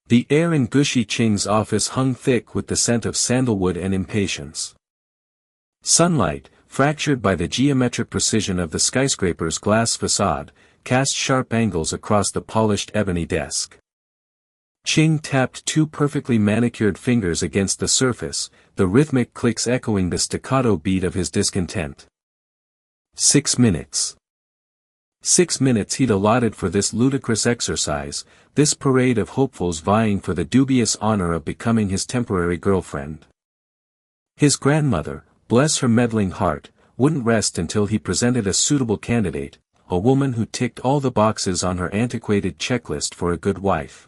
The air in gushy Qing's office hung thick with the scent of sandalwood and impatience. Sunlight, fractured by the geometric precision of the skyscraper's glass facade, cast sharp angles across the polished ebony desk. Qing tapped two perfectly manicured fingers against the surface, the rhythmic clicks echoing the staccato beat of his discontent. 6 minutes. 6 minutes he'd allotted for this ludicrous exercise, this parade of hopefuls vying for the dubious honor of becoming his temporary girlfriend. His grandmother, bless her meddling heart, wouldn't rest until he presented a suitable candidate, a woman who ticked all the boxes on her antiquated checklist for a good wife.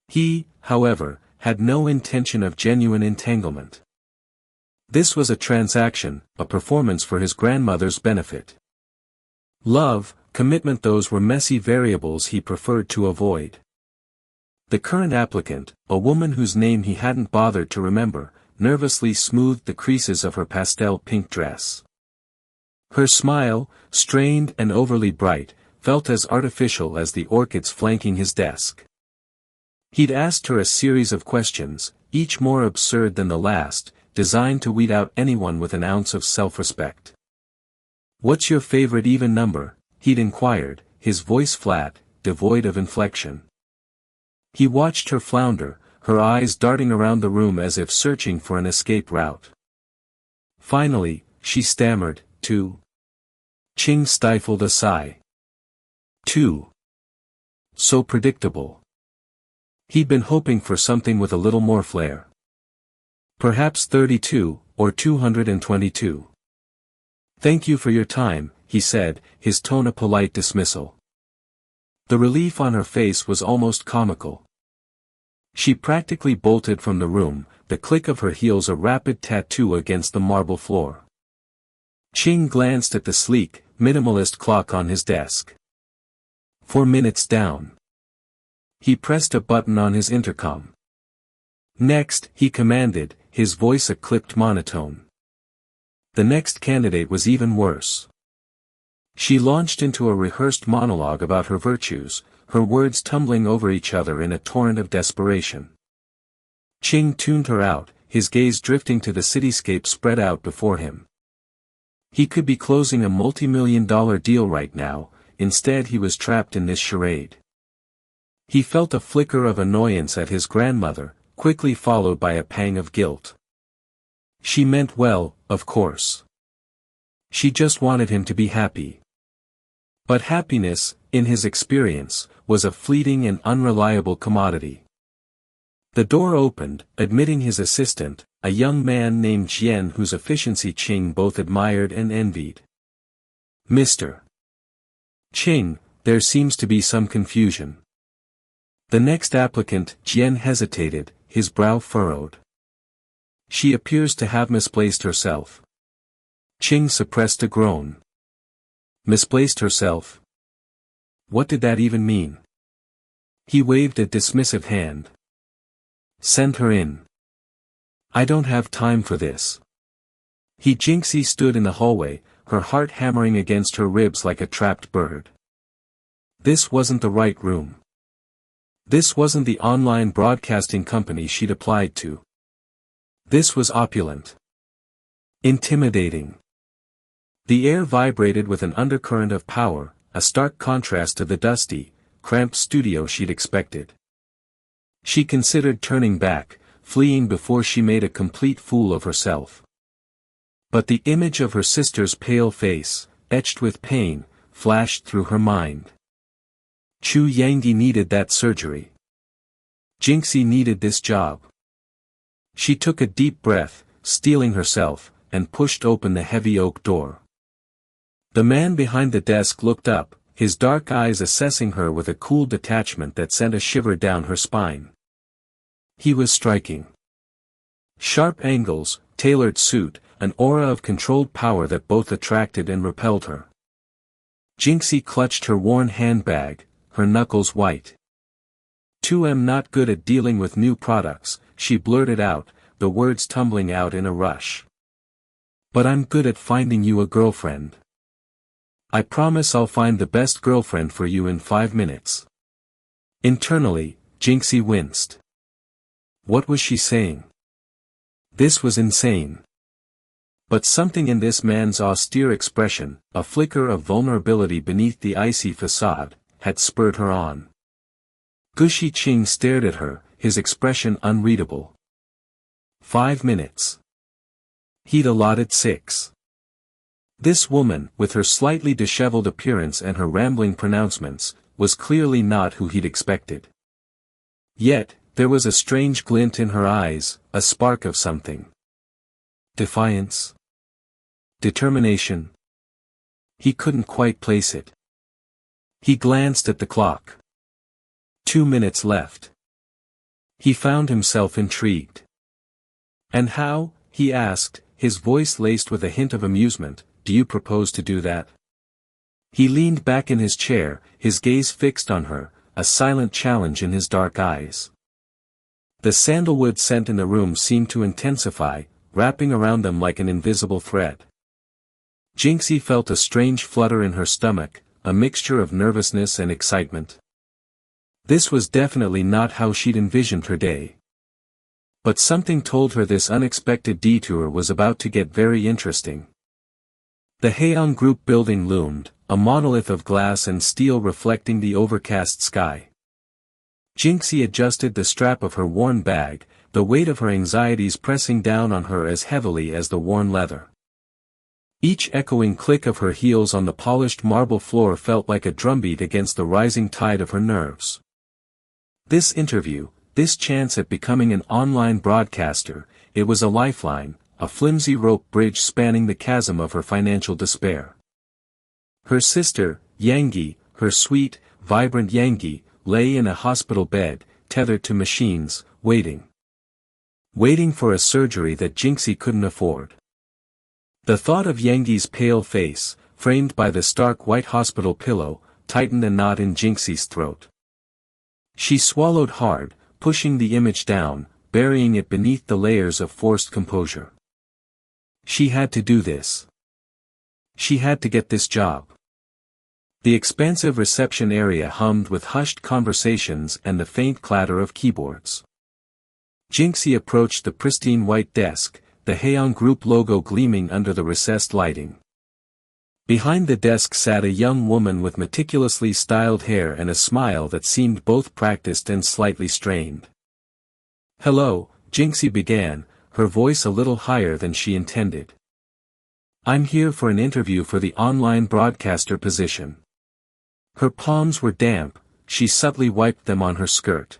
He, however, had no intention of genuine entanglement. This was a transaction, a performance for his grandmother's benefit. Love, commitment, those were messy variables he preferred to avoid. The current applicant, a woman whose name he hadn't bothered to remember, nervously smoothed the creases of her pastel pink dress. Her smile, strained and overly bright, felt as artificial as the orchids flanking his desk. He'd asked her a series of questions, each more absurd than the last, designed to weed out anyone with an ounce of self-respect. "What's your favorite even number?" he'd inquired, his voice flat, devoid of inflection. He watched her flounder, her eyes darting around the room as if searching for an escape route. Finally, she stammered, 2. Qing stifled a sigh. 2. So predictable. He'd been hoping for something with a little more flair. Perhaps 32, or 222. "Thank you for your time," he said, his tone a polite dismissal. The relief on her face was almost comical. She practically bolted from the room, the click of her heels a rapid tattoo against the marble floor. Qing glanced at the sleek, minimalist clock on his desk. 4 minutes down. He pressed a button on his intercom. "Next," he commanded, his voice a clipped monotone. The next candidate was even worse. She launched into a rehearsed monologue about her virtues, her words tumbling over each other in a torrent of desperation. Qing tuned her out, his gaze drifting to the cityscape spread out before him. He could be closing a multi-million-dollar deal right now, instead he was trapped in this charade. He felt a flicker of annoyance at his grandmother, quickly followed by a pang of guilt. She meant well, of course. She just wanted him to be happy. But happiness, in his experience, was a fleeting and unreliable commodity. The door opened, admitting his assistant, a young man named Jian whose efficiency Qing both admired and envied. "Mr. Qing, there seems to be some confusion." The next applicant, Jian hesitated, his brow furrowed. "She appears to have misplaced herself." Qing suppressed a groan. Misplaced herself? What did that even mean? He waved a dismissive hand. "Send her in. I don't have time for this." Jinxie stood in the hallway, her heart hammering against her ribs like a trapped bird. This wasn't the right room. This wasn't the online broadcasting company she'd applied to. This was opulent. Intimidating. The air vibrated with an undercurrent of power, a stark contrast to the dusty, cramped studio she'd expected. She considered turning back, fleeing before she made a complete fool of herself. But the image of her sister's pale face, etched with pain, flashed through her mind. Chu Yangdi needed that surgery. Jinxie needed this job. She took a deep breath, steeling herself, and pushed open the heavy oak door. The man behind the desk looked up, his dark eyes assessing her with a cool detachment that sent a shiver down her spine. He was striking. Sharp angles, tailored suit, an aura of controlled power that both attracted and repelled her. Jinxie clutched her worn handbag, her knuckles white. "I'm not good at dealing with new products," she blurted out, the words tumbling out in a rush. "But I'm good at finding you a girlfriend. I promise I'll find the best girlfriend for you in 5 minutes." Internally, Jinxie winced. What was she saying? This was insane. But something in this man's austere expression, a flicker of vulnerability beneath the icy facade, had spurred her on. Gushi Qing stared at her, his expression unreadable. 5 minutes. He'd allotted 6. This woman, with her slightly disheveled appearance and her rambling pronouncements, was clearly not who he'd expected. Yet, there was a strange glint in her eyes, a spark of something. Defiance? Determination? He couldn't quite place it. He glanced at the clock. 2 minutes left. He found himself intrigued. And how, he asked, his voice laced with a hint of amusement, do you propose to do that? He leaned back in his chair, his gaze fixed on her, a silent challenge in his dark eyes. The sandalwood scent in the room seemed to intensify, wrapping around them like an invisible thread. Jinxie felt a strange flutter in her stomach, a mixture of nervousness and excitement. This was definitely not how she'd envisioned her day. But something told her this unexpected detour was about to get very interesting. The Haeyoung Group building loomed, a monolith of glass and steel reflecting the overcast sky. Jinxie adjusted the strap of her worn bag, the weight of her anxieties pressing down on her as heavily as the worn leather. Each echoing click of her heels on the polished marble floor felt like a drumbeat against the rising tide of her nerves. This interview, this chance at becoming an online broadcaster, it was a lifeline, a flimsy rope bridge spanning the chasm of her financial despair. Her sister, Yangi, her sweet, vibrant Yangi, lay in a hospital bed, tethered to machines, waiting. Waiting for a surgery that Jinxie couldn't afford. The thought of Yangi's pale face, framed by the stark white hospital pillow, tightened a knot in Jinxie's throat. She swallowed hard, pushing the image down, burying it beneath the layers of forced composure. She had to do this. She had to get this job. The expansive reception area hummed with hushed conversations and the faint clatter of keyboards. Jinxie approached the pristine white desk, the Haeyoung Group logo gleaming under the recessed lighting. Behind the desk sat a young woman with meticulously styled hair and a smile that seemed both practiced and slightly strained. Hello, Jinxie began, her voice a little higher than she intended. I'm here for an interview for the online broadcaster position. Her palms were damp, she subtly wiped them on her skirt.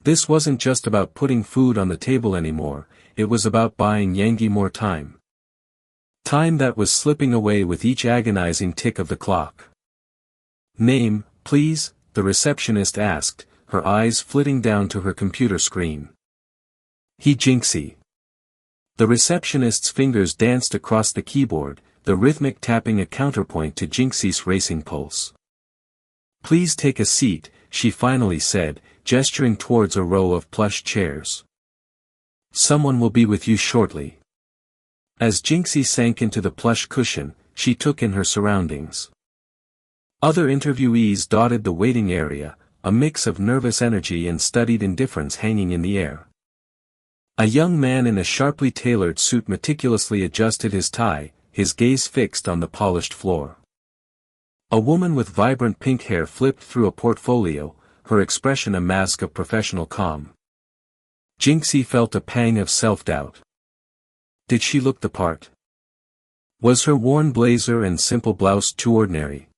This wasn't just about putting food on the table anymore, it was about buying Yangi more time. Time that was slipping away with each agonizing tick of the clock. Name, please, the receptionist asked, her eyes flitting down to her computer screen. Jinxie. The receptionist's fingers danced across the keyboard, the rhythmic tapping a counterpoint to Jinxie's racing pulse. Please take a seat, she finally said, gesturing towards a row of plush chairs. Someone will be with you shortly. As Jinxie sank into the plush cushion, she took in her surroundings. Other interviewees dotted the waiting area, a mix of nervous energy and studied indifference hanging in the air. A young man in a sharply tailored suit meticulously adjusted his tie, his gaze fixed on the polished floor. A woman with vibrant pink hair flipped through a portfolio, her expression a mask of professional calm. Jinxie felt a pang of self-doubt. Did she look the part? Was her worn blazer and simple blouse too ordinary?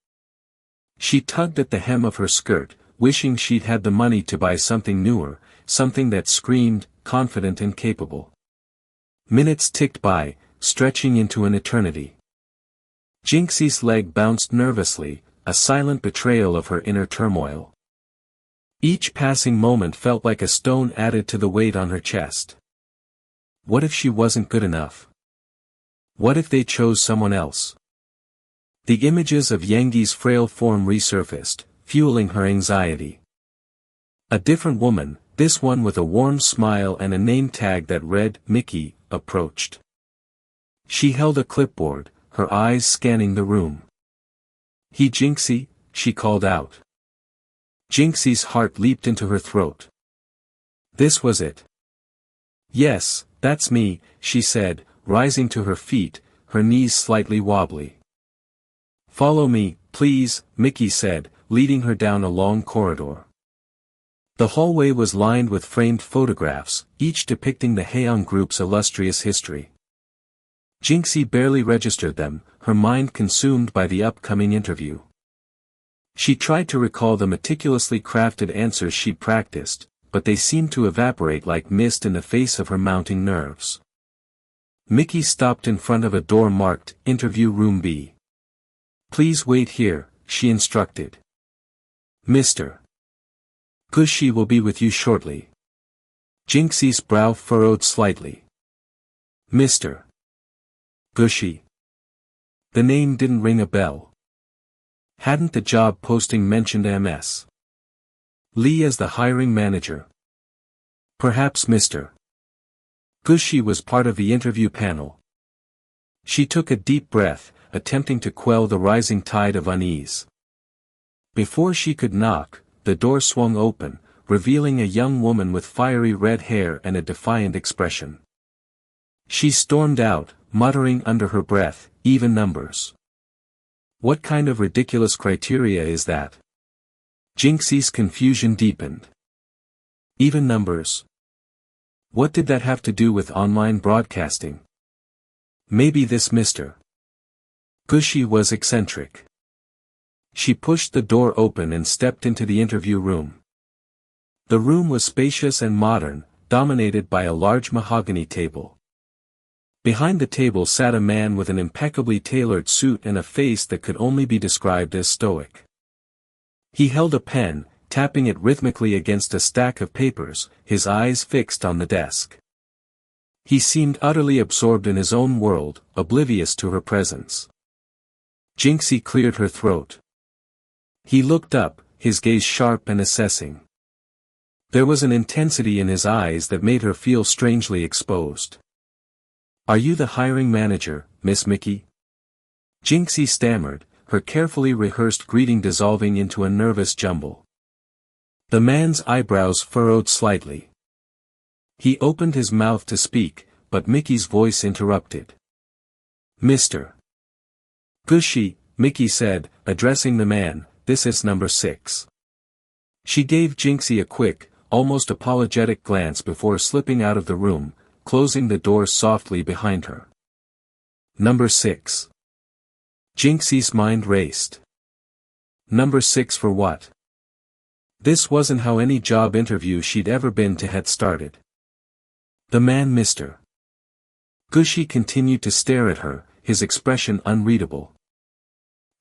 She tugged at the hem of her skirt, wishing she'd had the money to buy something newer, something that screamed, confident and capable. Minutes ticked by, stretching into an eternity. Jinxie's leg bounced nervously, a silent betrayal of her inner turmoil. Each passing moment felt like a stone added to the weight on her chest. What if she wasn't good enough? What if they chose someone else? The images of Yangi's frail form resurfaced, fueling her anxiety. A different woman, this one with a warm smile and a name tag that read, Mickey, approached. She held a clipboard, her eyes scanning the room. Jinxie, she called out. Jinxie's heart leaped into her throat. This was it. Yes, that's me, she said, rising to her feet, her knees slightly wobbly. Follow me, please, Mickey said, leading her down a long corridor. The hallway was lined with framed photographs, each depicting the Haeyoung group's illustrious history. Jinxie barely registered them, her mind consumed by the upcoming interview. She tried to recall the meticulously crafted answers she'd practiced, but they seemed to evaporate like mist in the face of her mounting nerves. Mickey stopped in front of a door marked, Interview Room B. Please wait here, she instructed. Mr. Gushi will be with you shortly. Jinxie's brow furrowed slightly. Mr. Gushi. The name didn't ring a bell. Hadn't the job posting mentioned MS Lee as the hiring manager? Perhaps Mr. Gushi was part of the interview panel. She took a deep breath, attempting to quell the rising tide of unease. Before she could knock, the door swung open, revealing a young woman with fiery red hair and a defiant expression. She stormed out, muttering under her breath, even numbers. What kind of ridiculous criteria is that? Jinxie's confusion deepened. Even numbers? What did that have to do with online broadcasting? Maybe this Mr. Gushi was eccentric. She pushed the door open and stepped into the interview room. The room was spacious and modern, dominated by a large mahogany table. Behind the table sat a man with an impeccably tailored suit and a face that could only be described as stoic. He held a pen, tapping it rhythmically against a stack of papers, his eyes fixed on the desk. He seemed utterly absorbed in his own world, oblivious to her presence. Jinxie cleared her throat. He looked up, his gaze sharp and assessing. There was an intensity in his eyes that made her feel strangely exposed. Are you the hiring manager, Miss Mickey? Jinxie stammered, her carefully rehearsed greeting dissolving into a nervous jumble. The man's eyebrows furrowed slightly. He opened his mouth to speak, but Mickey's voice interrupted. Mr. Gushi, Mickey said, addressing the man, this is number 6. She gave Jinxie a quick, almost apologetic glance before slipping out of the room, closing the door softly behind her. Number 6. Jinxie's mind raced. Number 6 for what? This wasn't how any job interview she'd ever been to had started. The man Mr. Gushi continued to stare at her, his expression unreadable.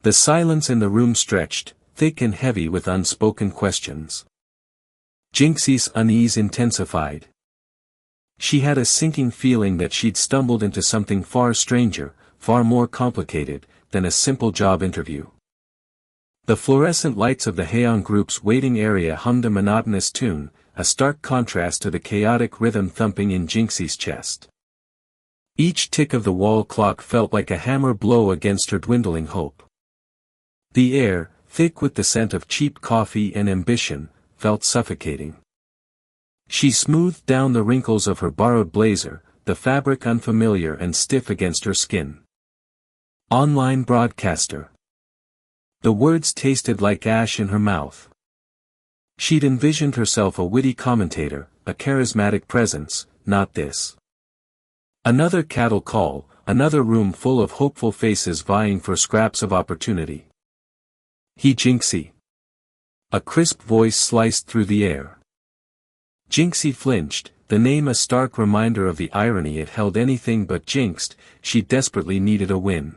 The silence in the room stretched, thick and heavy with unspoken questions. Jinxie's unease intensified. She had a sinking feeling that she'd stumbled into something far stranger, far more complicated, than a simple job interview. The fluorescent lights of the Haeyoung group's waiting area hummed a monotonous tune, a stark contrast to the chaotic rhythm thumping in Jinxie's chest. Each tick of the wall clock felt like a hammer blow against her dwindling hope. The air, thick with the scent of cheap coffee and ambition, felt suffocating. She smoothed down the wrinkles of her borrowed blazer, the fabric unfamiliar and stiff against her skin. Online broadcaster. The words tasted like ash in her mouth. She'd envisioned herself a witty commentator, a charismatic presence, not this. Another cattle call, another room full of hopeful faces vying for scraps of opportunity. Jinxie. A crisp voice sliced through the air. Jinxie flinched, the name a stark reminder of the irony it held anything but jinxed. She desperately needed a win.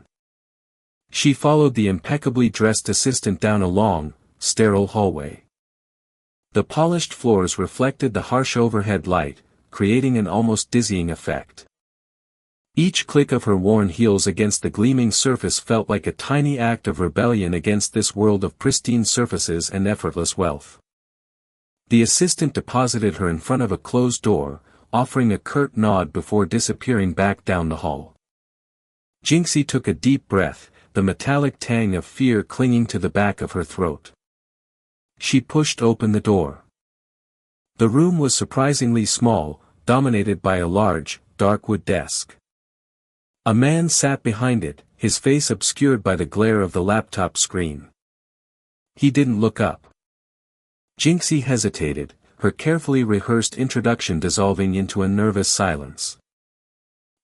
She followed the impeccably dressed assistant down a long, sterile hallway. The polished floors reflected the harsh overhead light, creating an almost dizzying effect. Each click of her worn heels against the gleaming surface felt like a tiny act of rebellion against this world of pristine surfaces and effortless wealth. The assistant deposited her in front of a closed door, offering a curt nod before disappearing back down the hall. Jinxie took a deep breath, the metallic tang of fear clinging to the back of her throat. She pushed open the door. The room was surprisingly small, dominated by a large, dark wood desk. A man sat behind it, his face obscured by the glare of the laptop screen. He didn't look up. Jinxie hesitated, her carefully rehearsed introduction dissolving into a nervous silence.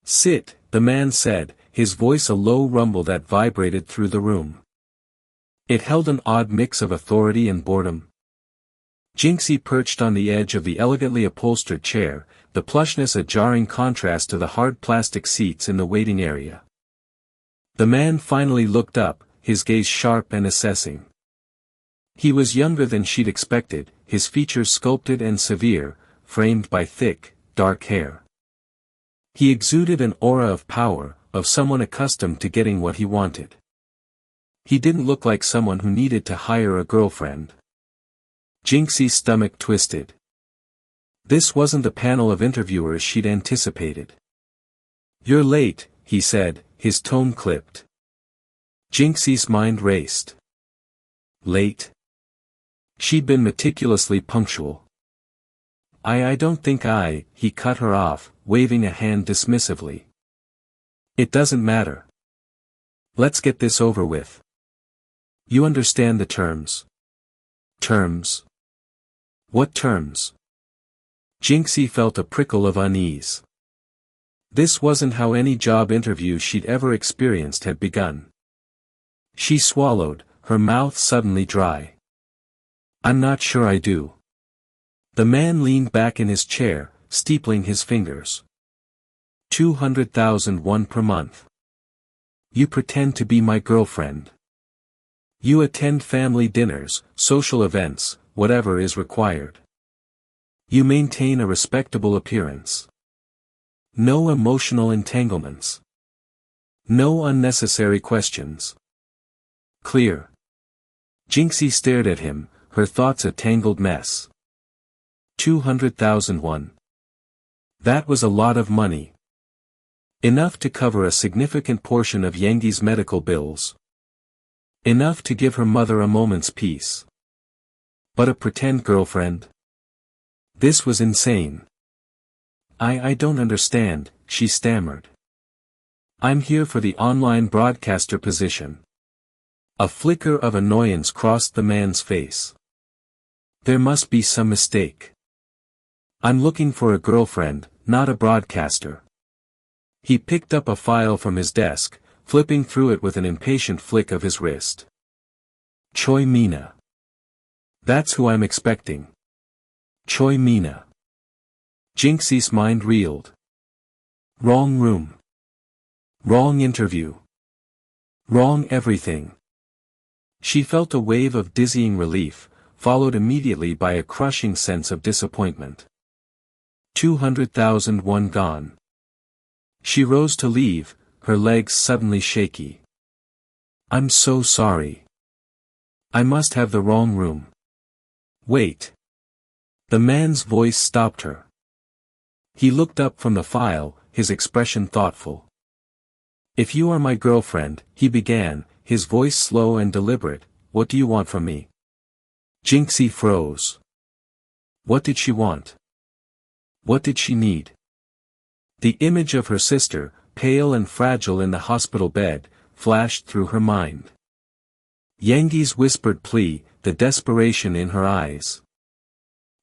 "Sit," the man said, his voice a low rumble that vibrated through the room. It held an odd mix of authority and boredom. Jinxie perched on the edge of the elegantly upholstered chair, the plushness a jarring contrast to the hard plastic seats in the waiting area. The man finally looked up, his gaze sharp and assessing. He was younger than she'd expected, his features sculpted and severe, framed by thick, dark hair. He exuded an aura of power, of someone accustomed to getting what he wanted. He didn't look like someone who needed to hire a girlfriend. Jinxie's stomach twisted. This wasn't the panel of interviewers she'd anticipated. "You're late," he said, his tone clipped. Jinxie's mind raced. Late? She'd been meticulously punctual. I don't think he cut her off, waving a hand dismissively. "It doesn't matter. Let's get this over with. You understand the terms." "Terms? What terms?" Jinxie felt a prickle of unease. This wasn't how any job interview she'd ever experienced had begun. She swallowed, her mouth suddenly dry. "I'm not sure I do." The man leaned back in his chair, steepling his fingers. 200,001 per month. You pretend to be my girlfriend. You attend family dinners, social events, whatever is required. You maintain a respectable appearance. No emotional entanglements. No unnecessary questions. Clear. Jinxie stared at him, her thoughts a tangled mess. 200,001. That was a lot of money. Enough to cover a significant portion of Yangi's medical bills. Enough to give her mother a moment's peace. But a pretend girlfriend? This was insane. I don't understand," she stammered. "I'm here for the online broadcaster position." A flicker of annoyance crossed the man's face. "There must be some mistake. I'm looking for a girlfriend, not a broadcaster." He picked up a file from his desk, flipping through it with an impatient flick of his wrist. Choi Mina. That's who I'm expecting. Choi Mina. Jinxie's mind reeled. Wrong room. Wrong interview. Wrong everything. She felt a wave of dizzying relief, followed immediately by a crushing sense of disappointment. 200,001 gone. She rose to leave, her legs suddenly shaky. "I'm so sorry. I must have the wrong room." "Wait." The man's voice stopped her. He looked up from the file, his expression thoughtful. "If you are my girlfriend," he began, his voice slow and deliberate, "what do you want from me?" Jinxie froze. What did she want? What did she need? The image of her sister, pale and fragile in the hospital bed, flashed through her mind. Yangi's whispered plea, the desperation in her eyes.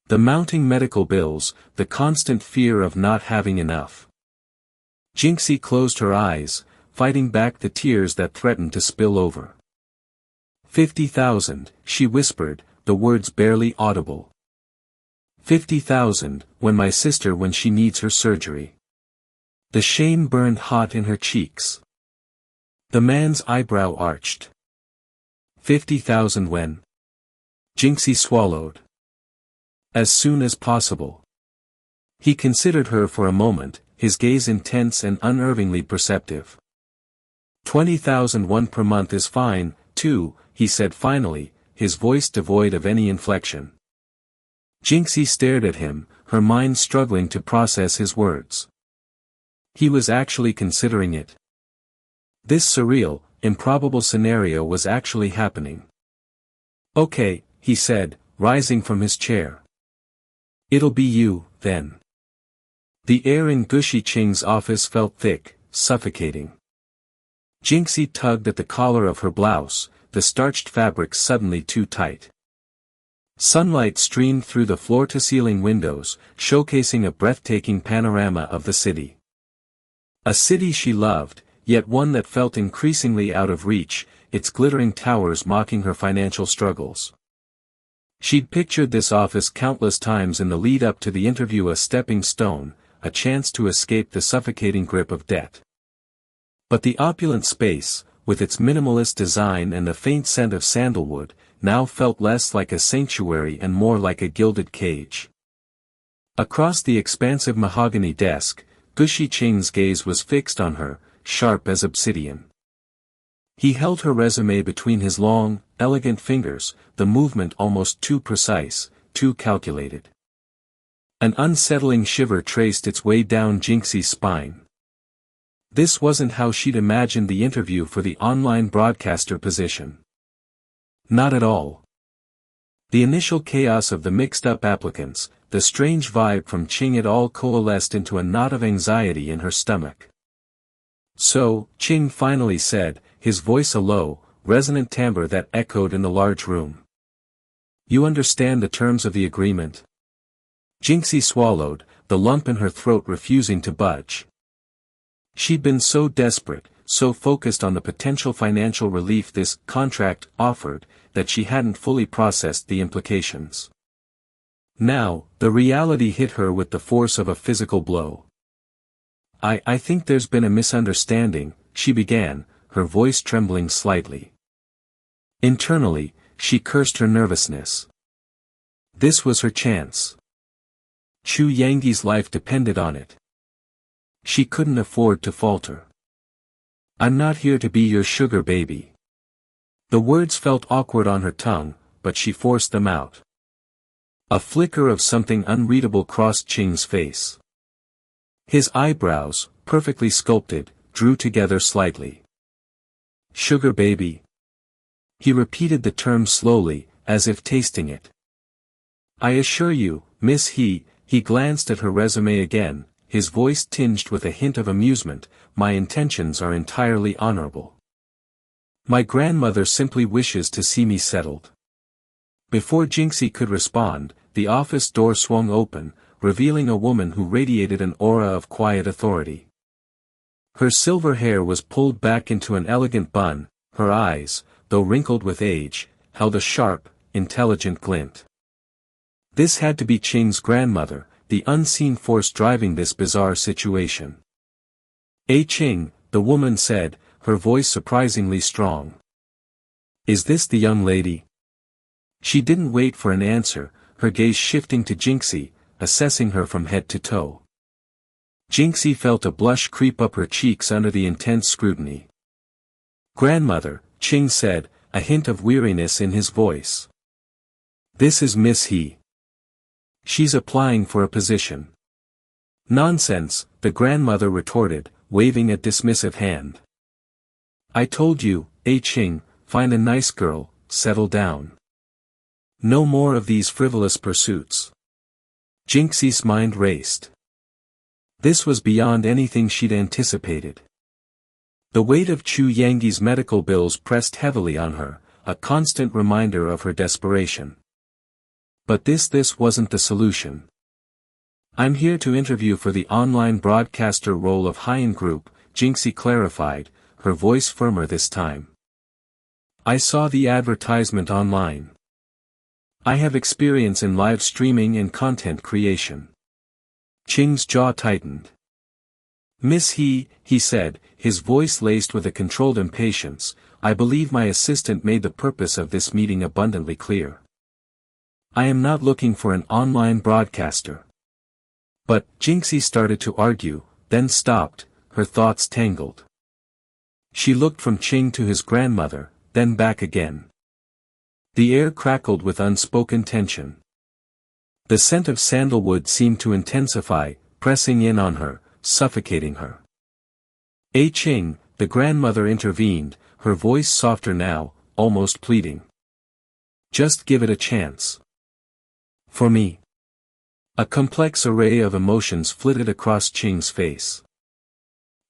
The mounting medical bills, the constant fear of not having enough. Jinxie closed her eyes, fighting back the tears that threatened to spill over. 50,000, she whispered, the words barely audible. 50,000, when she needs her surgery. The shame burned hot in her cheeks. The man's eyebrow arched. 50,000 when? Jinxie swallowed. As soon as possible. He considered her for a moment, his gaze intense and unnervingly perceptive. 20,001 per month is fine, too, he said finally, his voice devoid of any inflection. Jinxie stared at him, her mind struggling to process his words. He was actually considering it. This surreal, improbable scenario was actually happening. Okay, he said, rising from his chair. "It'll be you, then." The air in Gushy Ching's office felt thick, suffocating. Jinxie tugged at the collar of her blouse, the starched fabric suddenly too tight. Sunlight streamed through the floor-to-ceiling windows, showcasing a breathtaking panorama of the city. A city she loved, yet one that felt increasingly out of reach, its glittering towers mocking her financial struggles. She'd pictured this office countless times in the lead-up to the interview, a stepping stone, a chance to escape the suffocating grip of debt. But the opulent space, with its minimalist design and the faint scent of sandalwood, now felt less like a sanctuary and more like a gilded cage. Across the expansive mahogany desk, Gushy Ching's gaze was fixed on her, sharp as obsidian. He held her resume between his long, elegant fingers, the movement almost too precise, too calculated. An unsettling shiver traced its way down Jinxie's spine. This wasn't how she'd imagined the interview for the online broadcaster position. Not at all. The initial chaos of the mixed-up applicants, the strange vibe from Ching, it all coalesced into a knot of anxiety in her stomach. "So," Ching finally said, his voice a low, resonant timbre that echoed in the large room. "You understand the terms of the agreement?" Jinxie swallowed, the lump in her throat refusing to budge. She'd been so desperate, so focused on the potential financial relief this contract offered, that she hadn't fully processed the implications. Now, the reality hit her with the force of a physical blow. I think there's been a misunderstanding," she began, her voice trembling slightly. Internally, she cursed her nervousness. This was her chance. Chu Yangi's life depended on it. She couldn't afford to falter. "I'm not here to be your sugar baby." The words felt awkward on her tongue, but she forced them out. A flicker of something unreadable crossed Ching's face. His eyebrows, perfectly sculpted, drew together slightly. "Sugar baby." He repeated the term slowly, as if tasting it. "I assure you, Miss He," he glanced at her resume again, his voice tinged with a hint of amusement, "my intentions are entirely honorable. My grandmother simply wishes to see me settled." Before Jinxie could respond, the office door swung open, revealing a woman who radiated an aura of quiet authority. Her silver hair was pulled back into an elegant bun, her eyes, though wrinkled with age, held a sharp, intelligent glint. This had to be Ching's grandmother, the unseen force driving this bizarre situation. Ching," the woman said, her voice surprisingly strong. "Is this the young lady?" She didn't wait for an answer, her gaze shifting to Jinxie, assessing her from head to toe. Jinxie felt a blush creep up her cheeks under the intense scrutiny. "Grandmother," Ching said, a hint of weariness in his voice. "This is Miss He. She's applying for a position." "Nonsense," the grandmother retorted, waving a dismissive hand. "I told you, Ching, find a nice girl, settle down. No more of these frivolous pursuits." Jinxie's mind raced. This was beyond anything she'd anticipated. The weight of Chu Yangi's medical bills pressed heavily on her, a constant reminder of her desperation. But this wasn't the solution. "I'm here to interview for the online broadcaster role of Hyen Group," Jinxie clarified, her voice firmer this time. "I saw the advertisement online. I have experience in live streaming and content creation." Ching's jaw tightened. "Miss He," he said, his voice laced with a controlled impatience, "I believe my assistant made the purpose of this meeting abundantly clear. I am not looking for an online broadcaster." But, Jinxie started to argue, then stopped, her thoughts tangled. She looked from Ching to his grandmother, then back again. The air crackled with unspoken tension. The scent of sandalwood seemed to intensify, pressing in on her, suffocating her. Ching," the grandmother intervened, her voice softer now, almost pleading. "Just give it a chance. For me. A complex array of emotions flitted across Qing's face.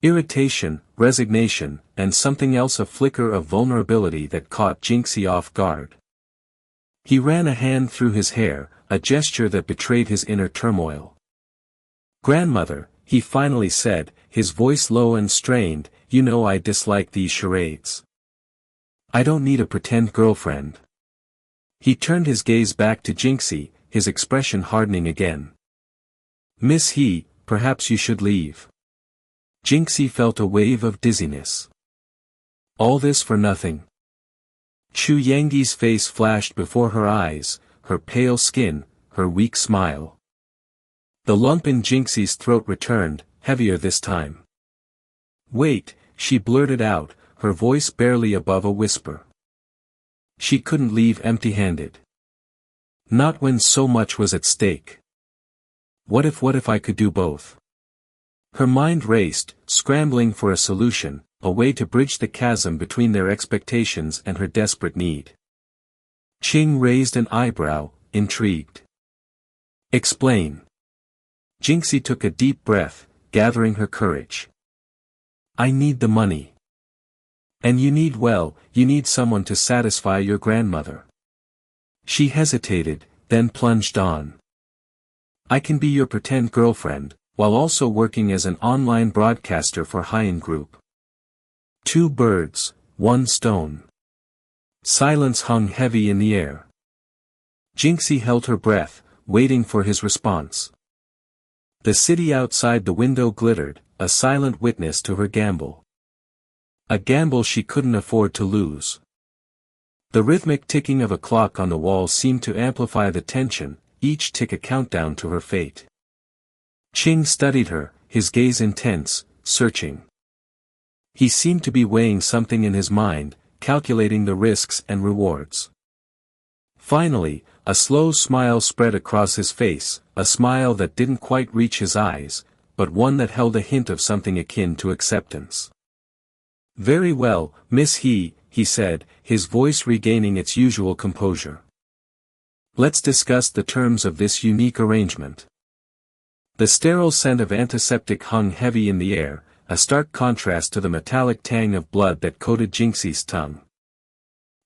Irritation, resignation, and something else, a flicker of vulnerability that caught Jinxie off guard. He ran a hand through his hair, a gesture that betrayed his inner turmoil. "Grandmother," he finally said, his voice low and strained, "you know I dislike these charades. I don't need a pretend girlfriend." He turned his gaze back to Jinxie, his expression hardening again. "Miss He, perhaps you should leave." Jinxie felt a wave of dizziness. All this for nothing. Chu Yangyi's face flashed before her eyes, her pale skin, her weak smile. The lump in Jinxie's throat returned, heavier this time. "Wait," she blurted out, her voice barely above a whisper. She couldn't leave empty-handed. Not when so much was at stake. What if I could do both? Her mind raced, scrambling for a solution, a way to bridge the chasm between their expectations and her desperate need. Qing raised an eyebrow, intrigued. "Explain." Jinxie took a deep breath, gathering her courage. "I need the money. And you need someone to satisfy your grandmother." She hesitated, then plunged on. "I can be your pretend girlfriend, while also working as an online broadcaster for Haiyan Group. Two birds, one stone." Silence hung heavy in the air. Jinxie held her breath, waiting for his response. The city outside the window glittered, a silent witness to her gamble. A gamble she couldn't afford to lose. The rhythmic ticking of a clock on the wall seemed to amplify the tension, each tick a countdown to her fate. Qing studied her, his gaze intense, searching. He seemed to be weighing something in his mind, calculating the risks and rewards. Finally, a slow smile spread across his face, a smile that didn't quite reach his eyes, but one that held a hint of something akin to acceptance. "Very well, Miss He," he said, his voice regaining its usual composure. "Let's discuss the terms of this unique arrangement." The sterile scent of antiseptic hung heavy in the air, a stark contrast to the metallic tang of blood that coated Jinxie's tongue.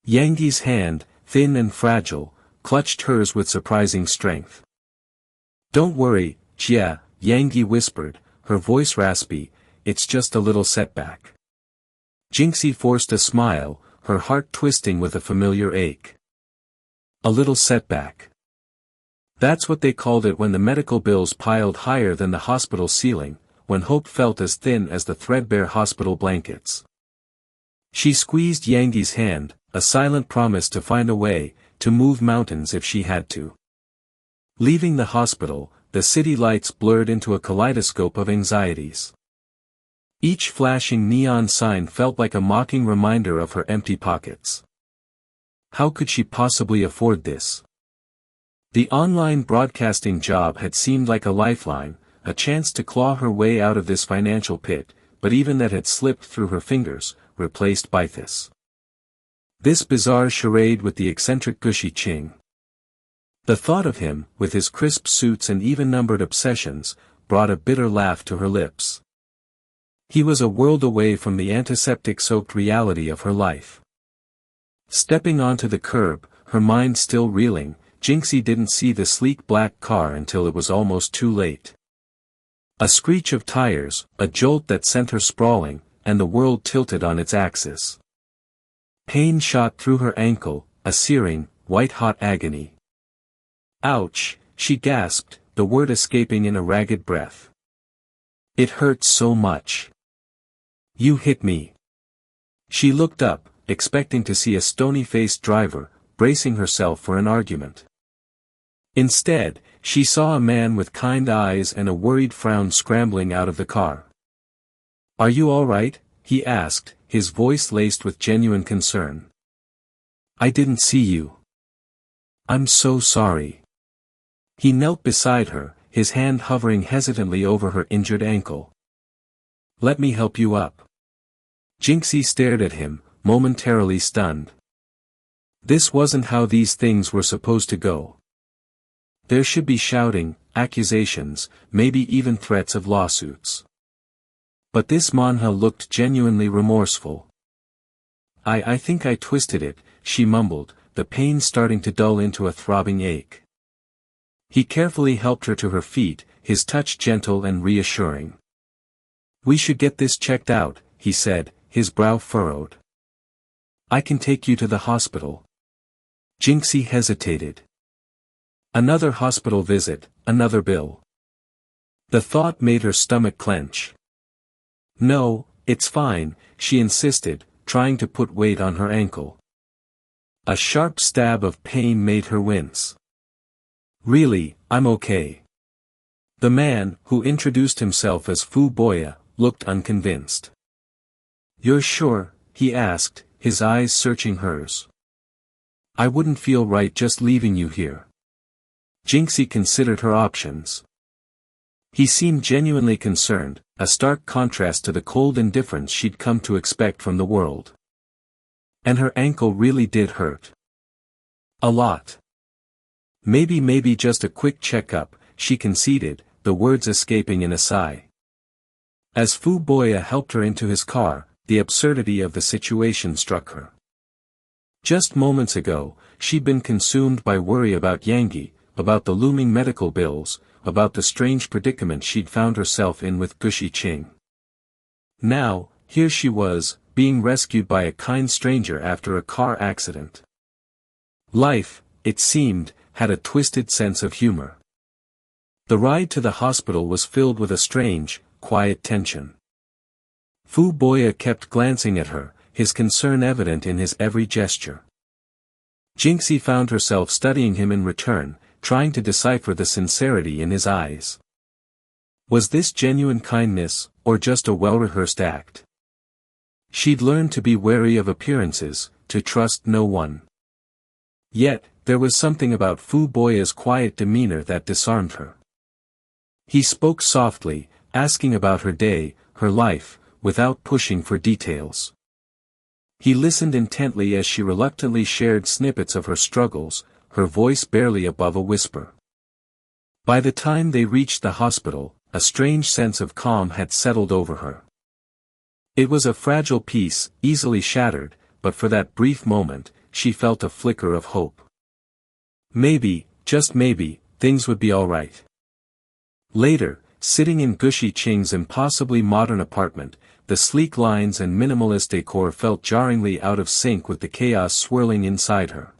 Yangyi's hand, thin and fragile, clutched hers with surprising strength. "Don't worry, Jia," Yangyi whispered, her voice raspy, "it's just a little setback." Jinxie forced a smile, her heart twisting with a familiar ache. A little setback. That's what they called it when the medical bills piled higher than the hospital ceiling, when hope felt as thin as the threadbare hospital blankets. She squeezed Yangyi's hand, a silent promise to find a way, to move mountains if she had to. Leaving the hospital, the city lights blurred into a kaleidoscope of anxieties. Each flashing neon sign felt like a mocking reminder of her empty pockets. How could she possibly afford this? The online broadcasting job had seemed like a lifeline, a chance to claw her way out of this financial pit, but even that had slipped through her fingers, replaced by this bizarre charade with the eccentric gushy Qing. The thought of him, with his crisp suits and even-numbered obsessions, brought a bitter laugh to her lips. He was a world away from the antiseptic-soaked reality of her life. Stepping onto the curb, her mind still reeling, Jinxie didn't see the sleek black car until it was almost too late. A screech of tires, a jolt that sent her sprawling, and the world tilted on its axis. Pain shot through her ankle, a searing, white-hot agony. "Ouch," she gasped, the word escaping in a ragged breath. "It hurts so much. You hit me." She looked up, expecting to see a stony-faced driver, bracing herself for an argument. Instead, she saw a man with kind eyes and a worried frown scrambling out of the car. "Are you all right?" he asked, his voice laced with genuine concern. "I didn't see you. I'm so sorry." He knelt beside her, his hand hovering hesitantly over her injured ankle. "Let me help you up." Jinxie stared at him, momentarily stunned. This wasn't how these things were supposed to go. There should be shouting, accusations, maybe even threats of lawsuits. But this manha looked genuinely remorseful. I think I twisted it," she mumbled, the pain starting to dull into a throbbing ache. He carefully helped her to her feet, his touch gentle and reassuring. "We should get this checked out," he said, his brow furrowed. "I can take you to the hospital." Jinxie hesitated. Another hospital visit, another bill. The thought made her stomach clench. "No, it's fine," she insisted, trying to put weight on her ankle. A sharp stab of pain made her wince. "Really, I'm okay." The man, who introduced himself as Fu Boya, looked unconvinced. "You're sure?" he asked, his eyes searching hers. "I wouldn't feel right just leaving you here." Jinxie considered her options. He seemed genuinely concerned, a stark contrast to the cold indifference she'd come to expect from the world. And her ankle really did hurt. A lot. Maybe just a quick checkup," she conceded, the words escaping in a sigh. As Fu Boya helped her into his car, the absurdity of the situation struck her. Just moments ago, she'd been consumed by worry about Yangi, about the looming medical bills, about the strange predicament she'd found herself in with Gushi Qing. Now, here she was, being rescued by a kind stranger after a car accident. Life, it seemed, had a twisted sense of humor. The ride to the hospital was filled with a strange, quiet tension. Fu Boya kept glancing at her, his concern evident in his every gesture. Jinxie found herself studying him in return, trying to decipher the sincerity in his eyes. Was this genuine kindness, or just a well-rehearsed act? She'd learned to be wary of appearances, to trust no one. Yet, there was something about Fu Boya's quiet demeanor that disarmed her. He spoke softly, asking about her day, her life, without pushing for details. He listened intently as she reluctantly shared snippets of her struggles, her voice barely above a whisper. By the time they reached the hospital, a strange sense of calm had settled over her. It was a fragile piece, easily shattered, but for that brief moment, she felt a flicker of hope. Maybe, just maybe, things would be all right. Later, sitting in Gushi Qing's impossibly modern apartment, the sleek lines and minimalist decor felt jarringly out of sync with the chaos swirling inside her.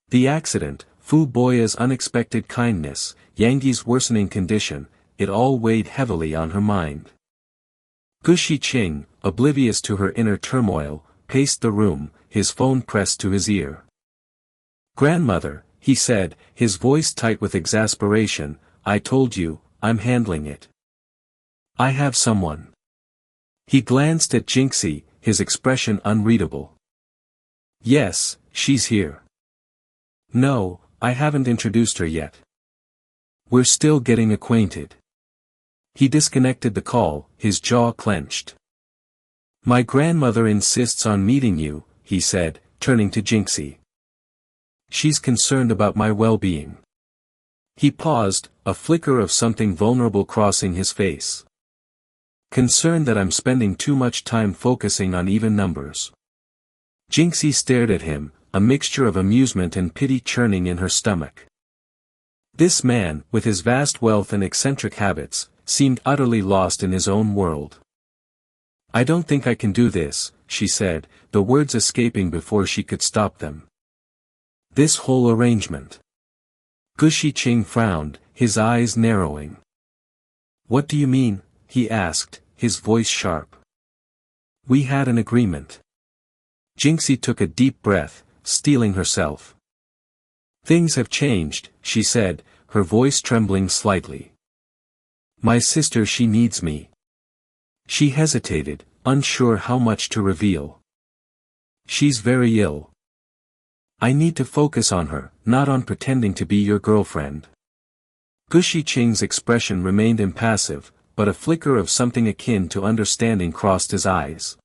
The accident, Fu Boya's unexpected kindness, Yangi's worsening condition, it all weighed heavily on her mind. Gushi Qing, oblivious to her inner turmoil, paced the room, his phone pressed to his ear. "Grandmother," he said, his voice tight with exasperation, "I told you, I'm handling it. I have someone." He glanced at Jinxie, his expression unreadable. "Yes, she's here." "No, I haven't introduced her yet. We're still getting acquainted." He disconnected the call, his jaw clenched. "My grandmother insists on meeting you," he said, turning to Jinxie. "She's concerned about my well-being." He paused, a flicker of something vulnerable crossing his face. "Concerned that I'm spending too much time focusing on even numbers." Jinxie stared at him, a mixture of amusement and pity churning in her stomach. This man, with his vast wealth and eccentric habits, seemed utterly lost in his own world. "I don't think I can do this," she said, the words escaping before she could stop them. "This whole arrangement." Gushi Qing frowned, his eyes narrowing. "What do you mean?" he asked, his voice sharp. "We had an agreement." Jinxie took a deep breath, steeling herself. "Things have changed," she said, her voice trembling slightly. "My sister, she needs me." She hesitated, unsure how much to reveal. "She's very ill. I need to focus on her, not on pretending to be your girlfriend." Gushi Qing's expression remained impassive, but a flicker of something akin to understanding crossed his eyes.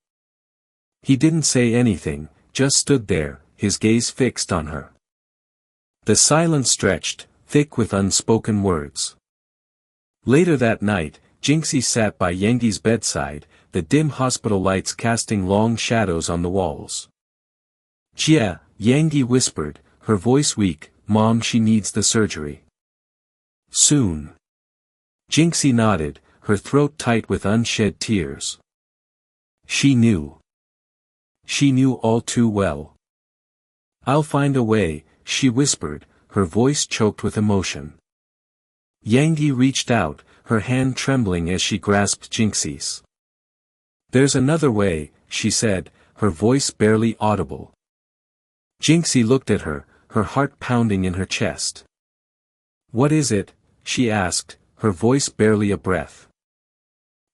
He didn't say anything, just stood there, his gaze fixed on her. The silence stretched, thick with unspoken words. Later that night, Jinxie sat by Yangi's bedside, the dim hospital lights casting long shadows on the walls. "Jia," Yangi whispered, her voice weak, "Mom, she needs the surgery. Soon." Jinxie nodded, her throat tight with unshed tears. She knew. She knew all too well. "I'll find a way," she whispered, her voice choked with emotion. Yangi reached out, her hand trembling as she grasped Jinxie's. "There's another way," she said, her voice barely audible. Jinxie looked at her, her heart pounding in her chest. "What is it?" she asked, her voice barely a breath.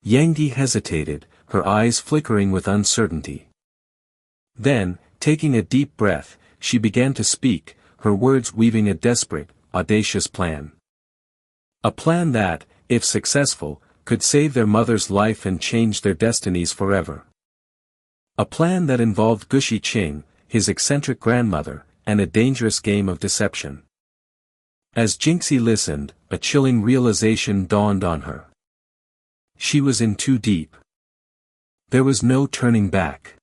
Yangi hesitated, her eyes flickering with uncertainty. Then, taking a deep breath, she began to speak, her words weaving a desperate, audacious plan. A plan that, if successful, could save their mother's life and change their destinies forever. A plan that involved Gushi Qing, his eccentric grandmother, and a dangerous game of deception. As Jinxie listened, a chilling realization dawned on her. She was in too deep. There was no turning back.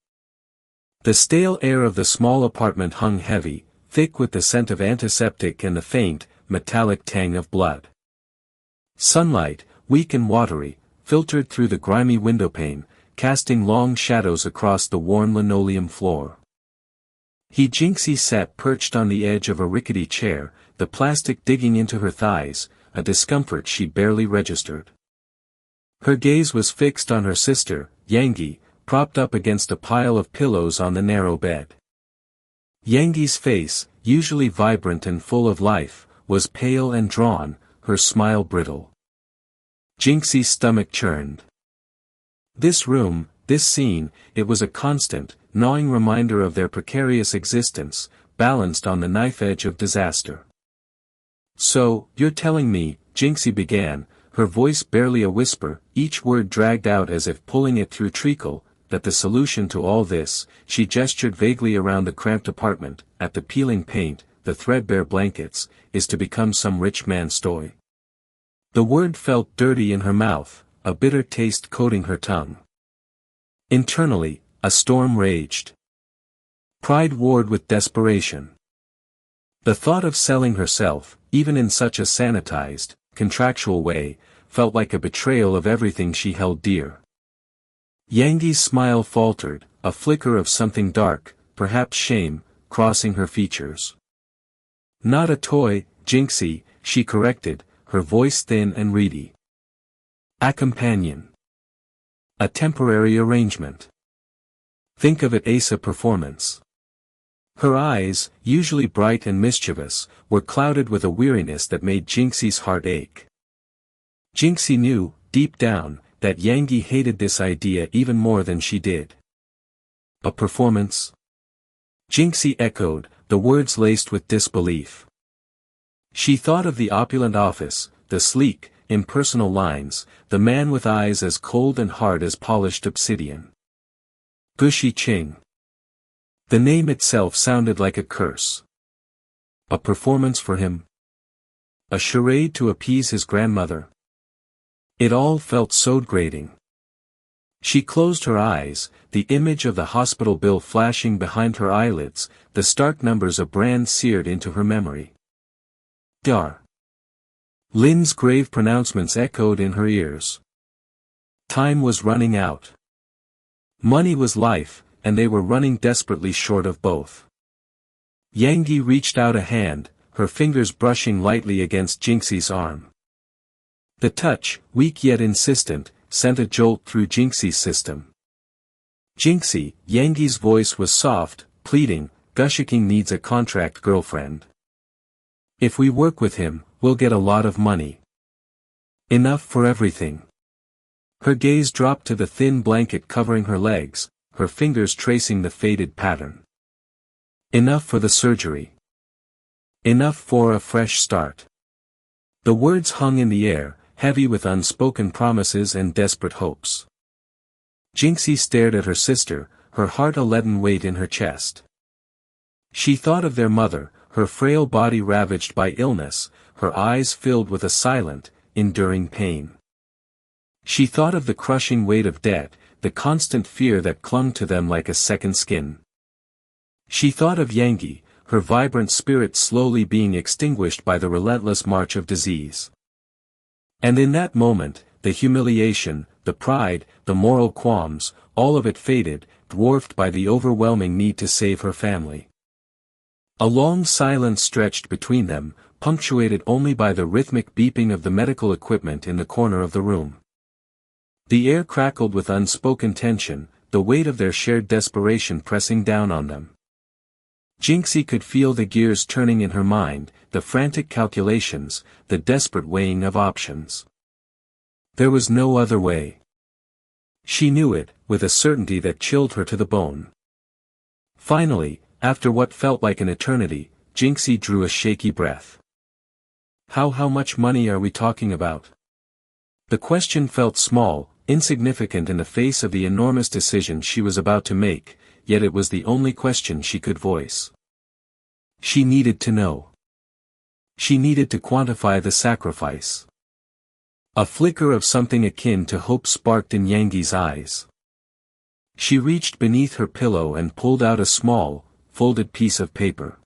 The stale air of the small apartment hung heavy, thick with the scent of antiseptic and the faint, metallic tang of blood. Sunlight, weak and watery, filtered through the grimy windowpane, casting long shadows across the worn linoleum floor. Jinxie sat perched on the edge of a rickety chair, the plastic digging into her thighs, a discomfort she barely registered. Her gaze was fixed on her sister, Yangi, propped up against a pile of pillows on the narrow bed. Yangi's face, usually vibrant and full of life, was pale and drawn, her smile brittle. Jinxie's stomach churned. This room, this scene, it was a constant, gnawing reminder of their precarious existence, balanced on the knife edge of disaster. "So, you're telling me," Jinxie began, her voice barely a whisper, each word dragged out as if pulling it through treacle, "that the solution to all this," she gestured vaguely around the cramped apartment, at the peeling paint, the threadbare blankets, "is to become some rich man's toy." The word felt dirty in her mouth, a bitter taste coating her tongue. Internally, a storm raged. Pride warred with desperation. The thought of selling herself, even in such a sanitized, contractual way, felt like a betrayal of everything she held dear. Yangi's smile faltered, a flicker of something dark, perhaps shame, crossing her features. "Not a toy, Jinxie," she corrected, her voice thin and reedy. "A companion. A temporary arrangement. Think of it as a performance." Her eyes, usually bright and mischievous, were clouded with a weariness that made Jinxie's heart ache. Jinxie knew, deep down, that Yangi hated this idea even more than she did. "A performance?" Jinxie echoed, the words laced with disbelief. She thought of the opulent office, the sleek, impersonal lines, the man with eyes as cold and hard as polished obsidian. Gushi Qing. The name itself sounded like a curse. A performance for him? A charade to appease his grandmother? It all felt so grating. She closed her eyes, the image of the hospital bill flashing behind her eyelids, the stark numbers a brand seared into her memory. Dar. Lin's grave pronouncements echoed in her ears. Time was running out. Money was life, and they were running desperately short of both. Yangi reached out a hand, her fingers brushing lightly against Jinxie's arm. The touch, weak yet insistent, sent a jolt through Jinxie's system. "Jinxie," Yangi's voice was soft, pleading, "Gushiking needs a contract girlfriend. If we work with him, we'll get a lot of money. Enough for everything." Her gaze dropped to the thin blanket covering her legs, her fingers tracing the faded pattern. "Enough for the surgery. Enough for a fresh start." The words hung in the air, heavy with unspoken promises and desperate hopes. Jinxie stared at her sister, her heart a leaden weight in her chest. She thought of their mother, her frail body ravaged by illness, her eyes filled with a silent, enduring pain. She thought of the crushing weight of debt, the constant fear that clung to them like a second skin. She thought of Yangi, her vibrant spirit slowly being extinguished by the relentless march of disease. And in that moment, the humiliation, the pride, the moral qualms, all of it faded, dwarfed by the overwhelming need to save her family. A long silence stretched between them, punctuated only by the rhythmic beeping of the medical equipment in the corner of the room. The air crackled with unspoken tension, the weight of their shared desperation pressing down on them. Jinxie could feel the gears turning in her mind, the frantic calculations, the desperate weighing of options. There was no other way. She knew it, with a certainty that chilled her to the bone. Finally, after what felt like an eternity, Jinxie drew a shaky breath. How much money are we talking about? The question felt small, insignificant in the face of the enormous decision she was about to make, yet it was the only question she could voice. She needed to know. She needed to quantify the sacrifice. A flicker of something akin to hope sparked in Yangi's eyes. She reached beneath her pillow and pulled out a small, folded piece of paper.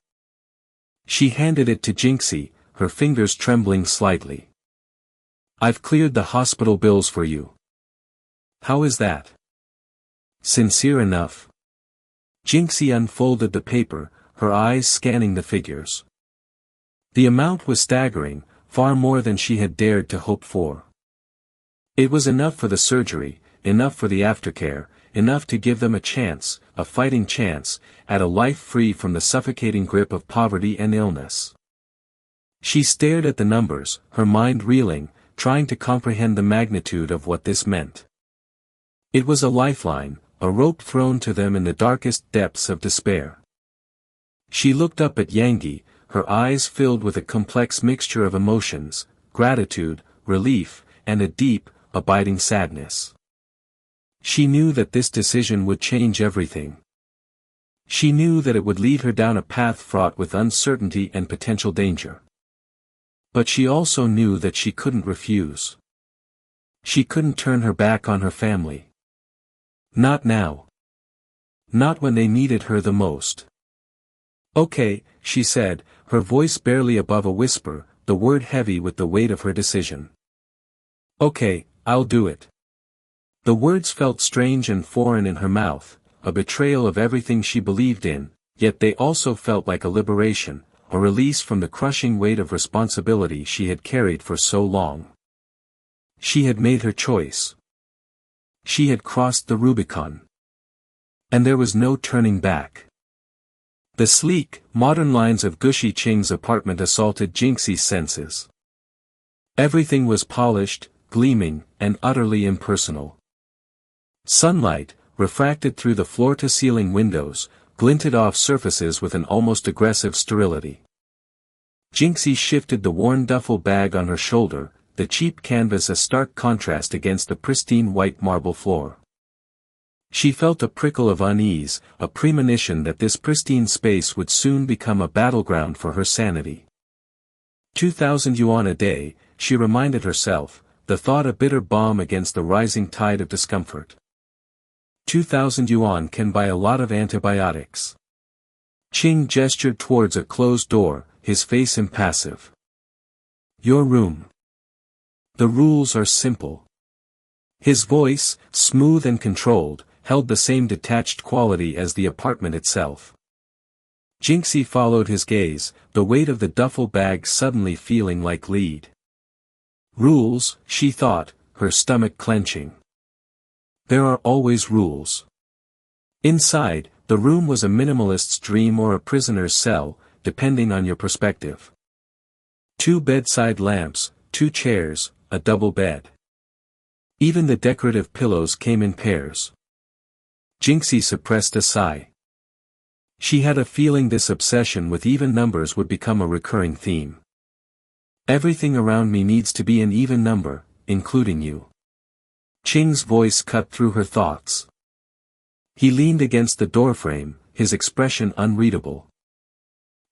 She handed it to Jinxie, her fingers trembling slightly. "I've cleared the hospital bills for you. How is that? Sincere enough?" Jinxie unfolded the paper, her eyes scanning the figures. The amount was staggering, far more than she had dared to hope for. It was enough for the surgery, enough for the aftercare, enough to give them a chance, a fighting chance, at a life free from the suffocating grip of poverty and illness. She stared at the numbers, her mind reeling, trying to comprehend the magnitude of what this meant. It was a lifeline, a rope thrown to them in the darkest depths of despair. She looked up at Yangi, her eyes filled with a complex mixture of emotions, gratitude, relief, and a deep, abiding sadness. She knew that this decision would change everything. She knew that it would lead her down a path fraught with uncertainty and potential danger. But she also knew that she couldn't refuse. She couldn't turn her back on her family. Not now. Not when they needed her the most. "Okay," she said, her voice barely above a whisper, the word heavy with the weight of her decision. "Okay, I'll do it." The words felt strange and foreign in her mouth, a betrayal of everything she believed in, yet they also felt like a liberation, a release from the crushing weight of responsibility she had carried for so long. She had made her choice. She had crossed the Rubicon. And there was no turning back. The sleek, modern lines of Gushi Qing's apartment assaulted Jinxie's senses. Everything was polished, gleaming, and utterly impersonal. Sunlight, refracted through the floor-to-ceiling windows, glinted off surfaces with an almost aggressive sterility. Jinxie shifted the worn duffel bag on her shoulder, the cheap canvas a stark contrast against the pristine white marble floor. She felt a prickle of unease, a premonition that this pristine space would soon become a battleground for her sanity. 2,000 yuan a day, she reminded herself, the thought a bitter balm against the rising tide of discomfort. 2,000 yuan can buy a lot of antibiotics. Qing gestured towards a closed door, his face impassive. "Your room. The rules are simple." His voice, smooth and controlled, held the same detached quality as the apartment itself. Jinxie followed his gaze, the weight of the duffel bag suddenly feeling like lead. Rules, she thought, her stomach clenching. There are always rules. Inside, the room was a minimalist's dream or a prisoner's cell, depending on your perspective. 2 bedside lamps, 2 chairs, a double bed. Even the decorative pillows came in pairs. Jinxie suppressed a sigh. She had a feeling this obsession with even numbers would become a recurring theme. "Everything around me needs to be an even number, including you." Qing's voice cut through her thoughts. He leaned against the doorframe, his expression unreadable.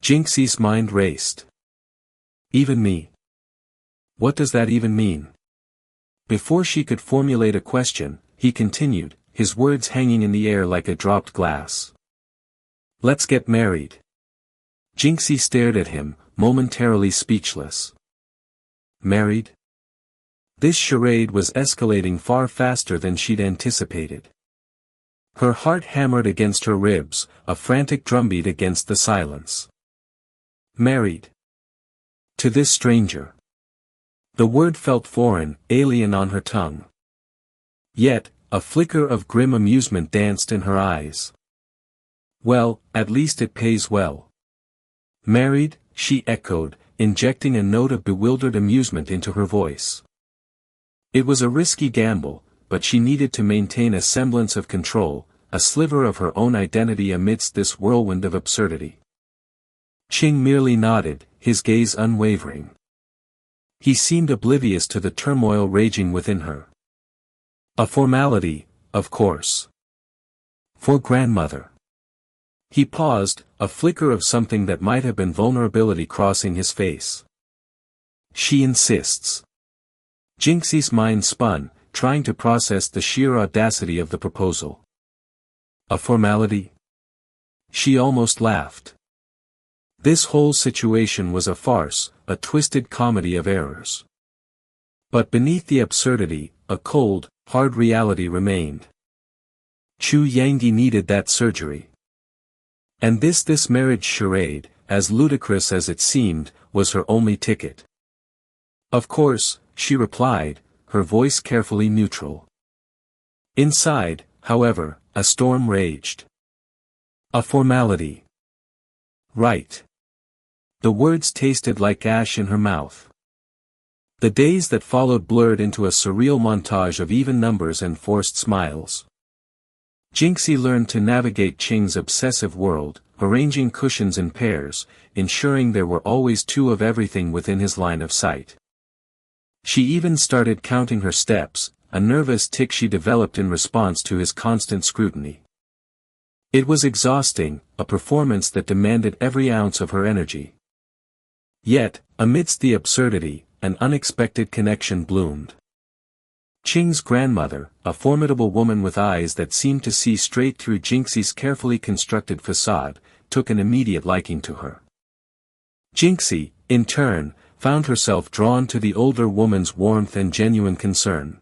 Jinxie's mind raced. "Even me." What does that even mean? Before she could formulate a question, he continued, his words hanging in the air like a dropped glass. Let's get married. Jinxie stared at him, momentarily speechless. Married? This charade was escalating far faster than she'd anticipated. Her heart hammered against her ribs, a frantic drumbeat against the silence. Married. To this stranger. The word felt foreign, alien on her tongue. Yet, a flicker of grim amusement danced in her eyes. Well, at least it pays well. Married, she echoed, injecting a note of bewildered amusement into her voice. It was a risky gamble, but she needed to maintain a semblance of control, a sliver of her own identity amidst this whirlwind of absurdity. Ching merely nodded, his gaze unwavering. He seemed oblivious to the turmoil raging within her. A formality, of course. For grandmother. He paused, a flicker of something that might have been vulnerability crossing his face. She insists. Jinxie's mind spun, trying to process the sheer audacity of the proposal. A formality? She almost laughed. This whole situation was a farce, a twisted comedy of errors. But beneath the absurdity, a cold, hard reality remained. Chu Yangdi needed that surgery. And this marriage charade, as ludicrous as it seemed, was her only ticket. Of course, she replied, her voice carefully neutral. Inside, however, a storm raged. A formality. Right. The words tasted like ash in her mouth. The days that followed blurred into a surreal montage of even numbers and forced smiles. Jinxie learned to navigate Qing's obsessive world, arranging cushions in pairs, ensuring there were always two of everything within his line of sight. She even started counting her steps, a nervous tic she developed in response to his constant scrutiny. It was exhausting, a performance that demanded every ounce of her energy. Yet, amidst the absurdity, an unexpected connection bloomed. Qing's grandmother, a formidable woman with eyes that seemed to see straight through Jinxie's carefully constructed facade, took an immediate liking to her. Jinxie, in turn, found herself drawn to the older woman's warmth and genuine concern.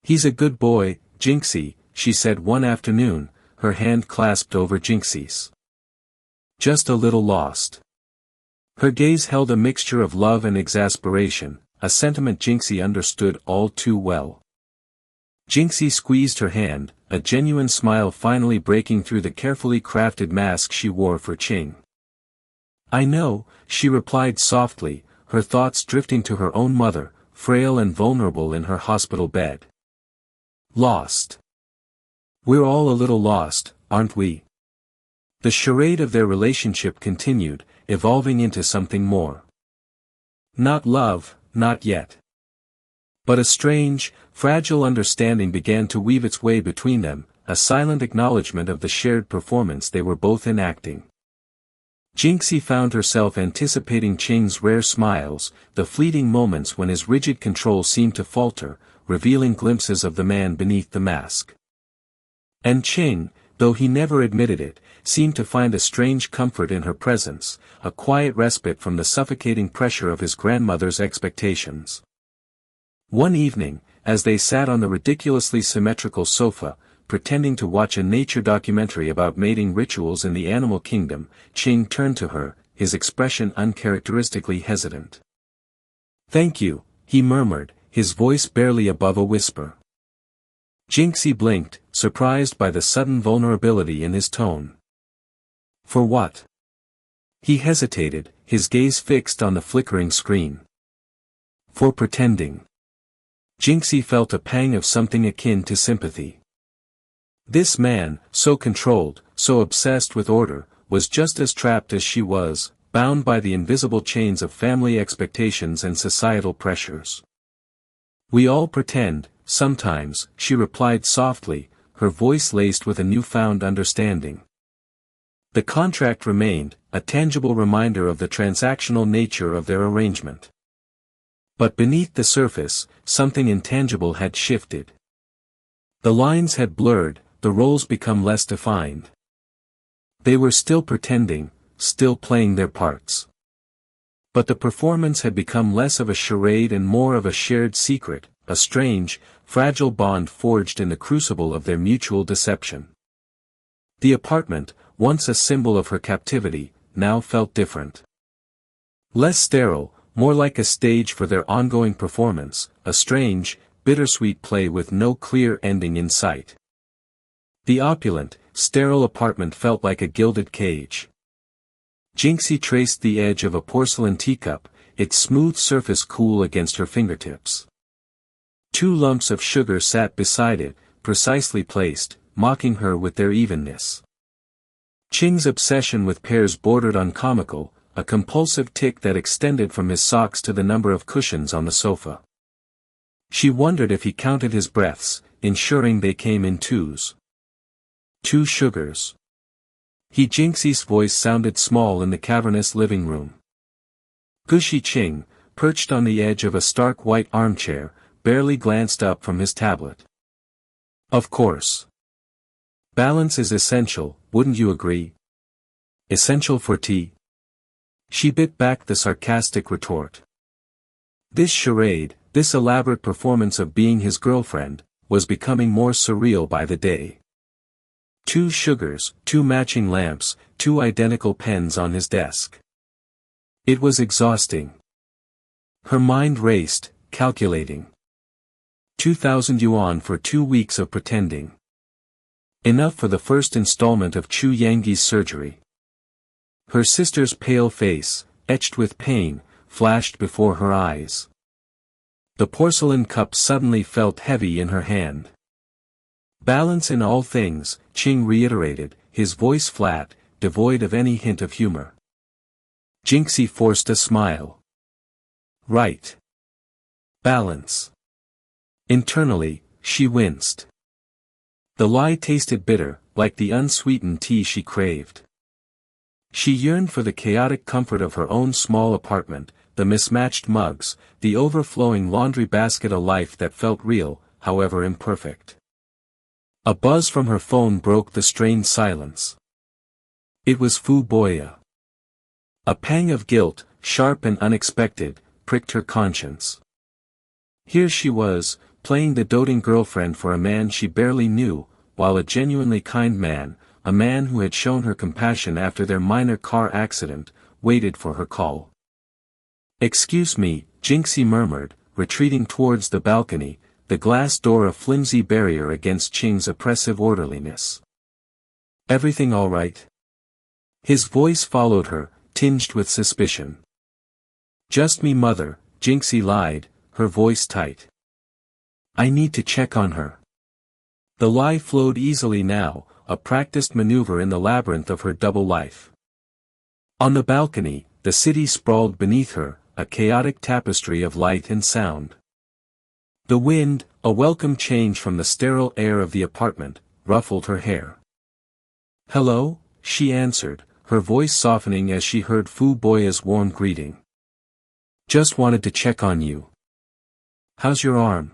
He's a good boy, Jinxie, she said one afternoon, her hand clasped over Jinxie's. Just a little lost. Her gaze held a mixture of love and exasperation, a sentiment Jinxie understood all too well. Jinxie squeezed her hand, a genuine smile finally breaking through the carefully crafted mask she wore for Qing. I know, she replied softly, her thoughts drifting to her own mother, frail and vulnerable in her hospital bed. Lost. We're all a little lost, aren't we? The charade of their relationship continued, evolving into something more. Not love, not yet. But a strange, fragile understanding began to weave its way between them, a silent acknowledgement of the shared performance they were both enacting. Jinxie found herself anticipating Qing's rare smiles, the fleeting moments when his rigid control seemed to falter, revealing glimpses of the man beneath the mask. And Qing, though he never admitted it, seemed to find a strange comfort in her presence, a quiet respite from the suffocating pressure of his grandmother's expectations. One evening, as they sat on the ridiculously symmetrical sofa, pretending to watch a nature documentary about mating rituals in the animal kingdom, Qing turned to her, his expression uncharacteristically hesitant. Thank you, he murmured, his voice barely above a whisper. Jinxie blinked, surprised by the sudden vulnerability in his tone. For what? He hesitated, his gaze fixed on the flickering screen. For pretending. Jinxie felt a pang of something akin to sympathy. This man, so controlled, so obsessed with order, was just as trapped as she was, bound by the invisible chains of family expectations and societal pressures. We all pretend, sometimes, she replied softly, her voice laced with a newfound understanding. The contract remained, a tangible reminder of the transactional nature of their arrangement. But beneath the surface, something intangible had shifted. The lines had blurred, the roles become less defined. They were still pretending, still playing their parts. But the performance had become less of a charade and more of a shared secret, a strange, fragile bond forged in the crucible of their mutual deception. The apartment, once a symbol of her captivity, now felt different. Less sterile, more like a stage for their ongoing performance, a strange, bittersweet play with no clear ending in sight. The opulent, sterile apartment felt like a gilded cage. Jinxie traced the edge of a porcelain teacup, its smooth surface cool against her fingertips. 2 lumps of sugar sat beside it, precisely placed, mocking her with their evenness. Qing's obsession with pears bordered on comical, a compulsive tic that extended from his socks to the number of cushions on the sofa. She wondered if he counted his breaths, ensuring they came in 2s. 2 sugars. Jinxie's voice sounded small in the cavernous living room. Gushi Qing, perched on the edge of a stark white armchair, barely glanced up from his tablet. Of course. Balance is essential, wouldn't you agree? Essential for tea? She bit back the sarcastic retort. This charade, this elaborate performance of being his girlfriend, was becoming more surreal by the day. 2 sugars, 2 matching lamps, 2 identical pens on his desk. It was exhausting. Her mind raced, calculating. 2,000 yuan for 2 weeks of pretending. Enough for the first installment of Chu Yangi's surgery. Her sister's pale face, etched with pain, flashed before her eyes. The porcelain cup suddenly felt heavy in her hand. Balance in all things, Qing reiterated, his voice flat, devoid of any hint of humor. Jinxie forced a smile. Right. Balance. Internally, she winced. The lie tasted bitter, like the unsweetened tea she craved. She yearned for the chaotic comfort of her own small apartment, the mismatched mugs, the overflowing laundry basket, a life that felt real, however imperfect. A buzz from her phone broke the strained silence. It was Fu Boya. A pang of guilt, sharp and unexpected, pricked her conscience. Here she was, playing the doting girlfriend for a man she barely knew, while a genuinely kind man, a man who had shown her compassion after their minor car accident, waited for her call. Excuse me, Jinxie murmured, retreating towards the balcony, the glass door a flimsy barrier against Qing's oppressive orderliness. Everything all right? His voice followed her, tinged with suspicion. Just me, mother, Jinxie lied, her voice tight. I need to check on her. The lie flowed easily now, a practiced maneuver in the labyrinth of her double life. On the balcony, the city sprawled beneath her, a chaotic tapestry of light and sound. The wind, a welcome change from the sterile air of the apartment, ruffled her hair. Hello, she answered, her voice softening as she heard Fu Boya's warm greeting. Just wanted to check on you. How's your arm?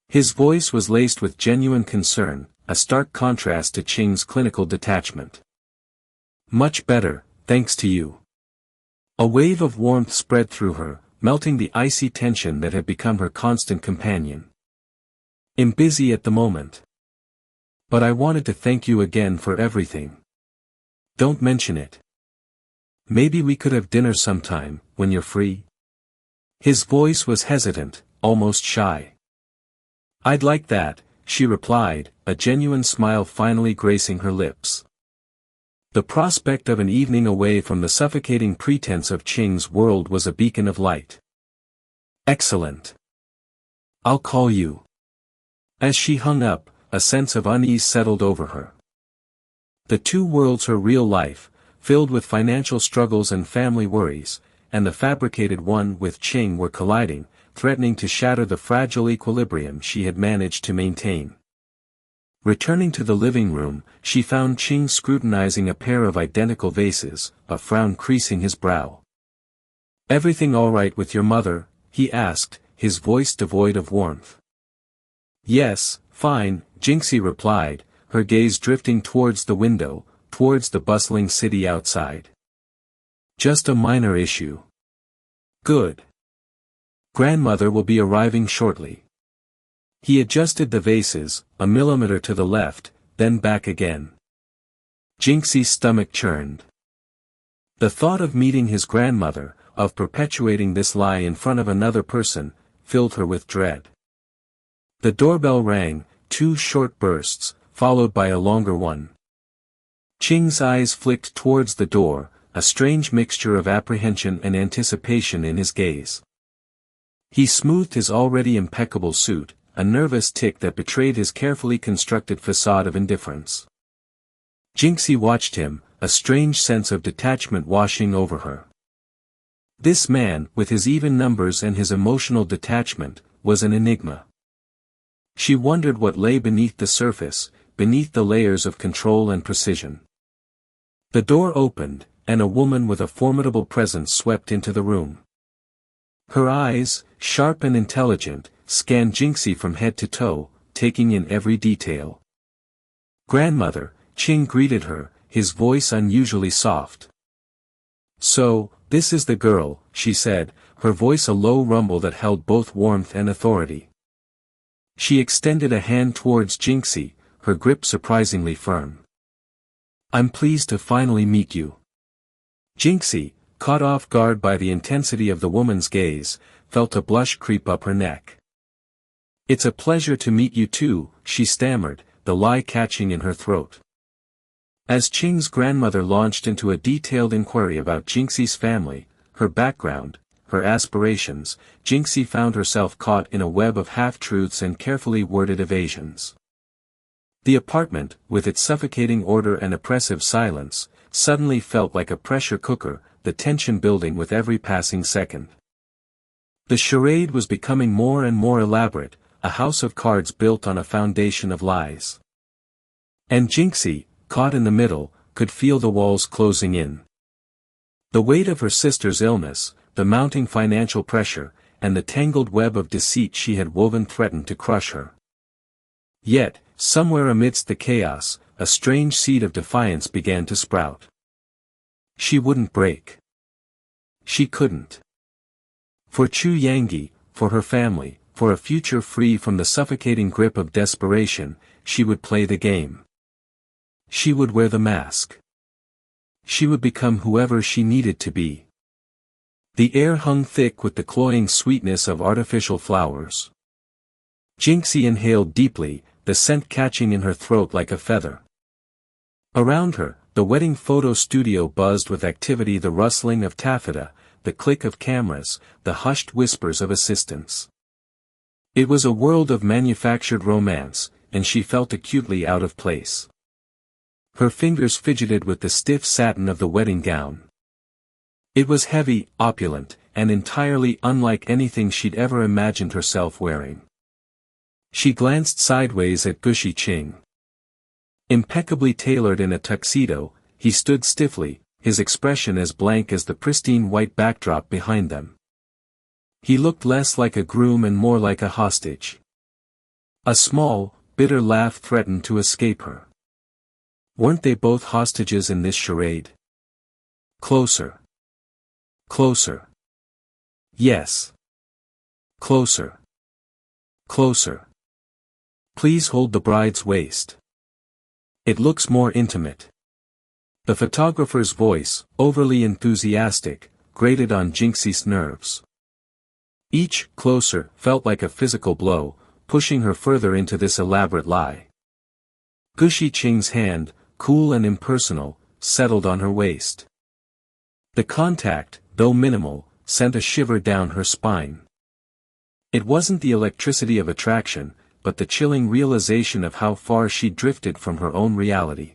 His voice was laced with genuine concern, a stark contrast to Qing's clinical detachment. Much better, thanks to you. A wave of warmth spread through her, melting the icy tension that had become her constant companion. I'm busy at the moment. But I wanted to thank you again for everything. Don't mention it. Maybe we could have dinner sometime, when you're free? His voice was hesitant, almost shy. I'd like that, she replied, a genuine smile finally gracing her lips. The prospect of an evening away from the suffocating pretense of Qing's world was a beacon of light. Excellent. I'll call you. As she hung up, a sense of unease settled over her. The 2 worlds, her real life, filled with financial struggles and family worries, and the fabricated one with Qing were colliding, threatening to shatter the fragile equilibrium she had managed to maintain. Returning to the living room, she found Qing scrutinizing a pair of identical vases, a frown creasing his brow. Everything all right with your mother? he asked, his voice devoid of warmth. Yes, fine, Jinxie replied, her gaze drifting towards the window, towards the bustling city outside. Just a minor issue. Good. Grandmother will be arriving shortly. He adjusted the vases, a millimeter to the left, then back again. Jinxie's stomach churned. The thought of meeting his grandmother, of perpetuating this lie in front of another person, filled her with dread. The doorbell rang, 2 short bursts, followed by a longer one. Qing's eyes flicked towards the door, a strange mixture of apprehension and anticipation in his gaze. He smoothed his already impeccable suit, a nervous tic that betrayed his carefully constructed facade of indifference. Jinxie watched him, a strange sense of detachment washing over her. This man, with his even numbers and his emotional detachment, was an enigma. She wondered what lay beneath the surface, beneath the layers of control and precision. The door opened, and a woman with a formidable presence swept into the room. Her eyes, sharp and intelligent, scanned Jinxie from head to toe, taking in every detail. Grandmother, Qing greeted her, his voice unusually soft. So, this is the girl, she said, her voice a low rumble that held both warmth and authority. She extended a hand towards Jinxie, her grip surprisingly firm. I'm pleased to finally meet you. Jinxie, caught off guard by the intensity of the woman's gaze, felt a blush creep up her neck. It's a pleasure to meet you too, she stammered, the lie catching in her throat. As Qing's grandmother launched into a detailed inquiry about Jinxie's family, her background, her aspirations, Jinxie found herself caught in a web of half-truths and carefully worded evasions. The apartment, with its suffocating order and oppressive silence, suddenly felt like a pressure cooker, the tension building with every passing second. The charade was becoming more and more elaborate, a house of cards built on a foundation of lies. And Jinxie, caught in the middle, could feel the walls closing in. The weight of her sister's illness, the mounting financial pressure, and the tangled web of deceit she had woven threatened to crush her. Yet, somewhere amidst the chaos, a strange seed of defiance began to sprout. She wouldn't break. She couldn't. For Chu Yangyi, for her family, for a future free from the suffocating grip of desperation, she would play the game. She would wear the mask. She would become whoever she needed to be. The air hung thick with the cloying sweetness of artificial flowers. Jinxie inhaled deeply, the scent catching in her throat like a feather. Around her, the wedding photo studio buzzed with activity, the rustling of taffeta, the click of cameras, the hushed whispers of assistants. It was a world of manufactured romance, and she felt acutely out of place. Her fingers fidgeted with the stiff satin of the wedding gown. It was heavy, opulent, and entirely unlike anything she'd ever imagined herself wearing. She glanced sideways at Gushi Qing. Impeccably tailored in a tuxedo, he stood stiffly, his expression as blank as the pristine white backdrop behind them. He looked less like a groom and more like a hostage. A small, bitter laugh threatened to escape her. Weren't they both hostages in this charade? Closer. Closer. Yes. Closer. Closer. Please hold the bride's waist. It looks more intimate. The photographer's voice, overly enthusiastic, grated on Jinxie's nerves. Each closer felt like a physical blow, pushing her further into this elaborate lie. Gushi Qing's hand, cool and impersonal, settled on her waist. The contact, though minimal, sent a shiver down her spine. It wasn't the electricity of attraction, but the chilling realization of how far she'd drifted from her own reality.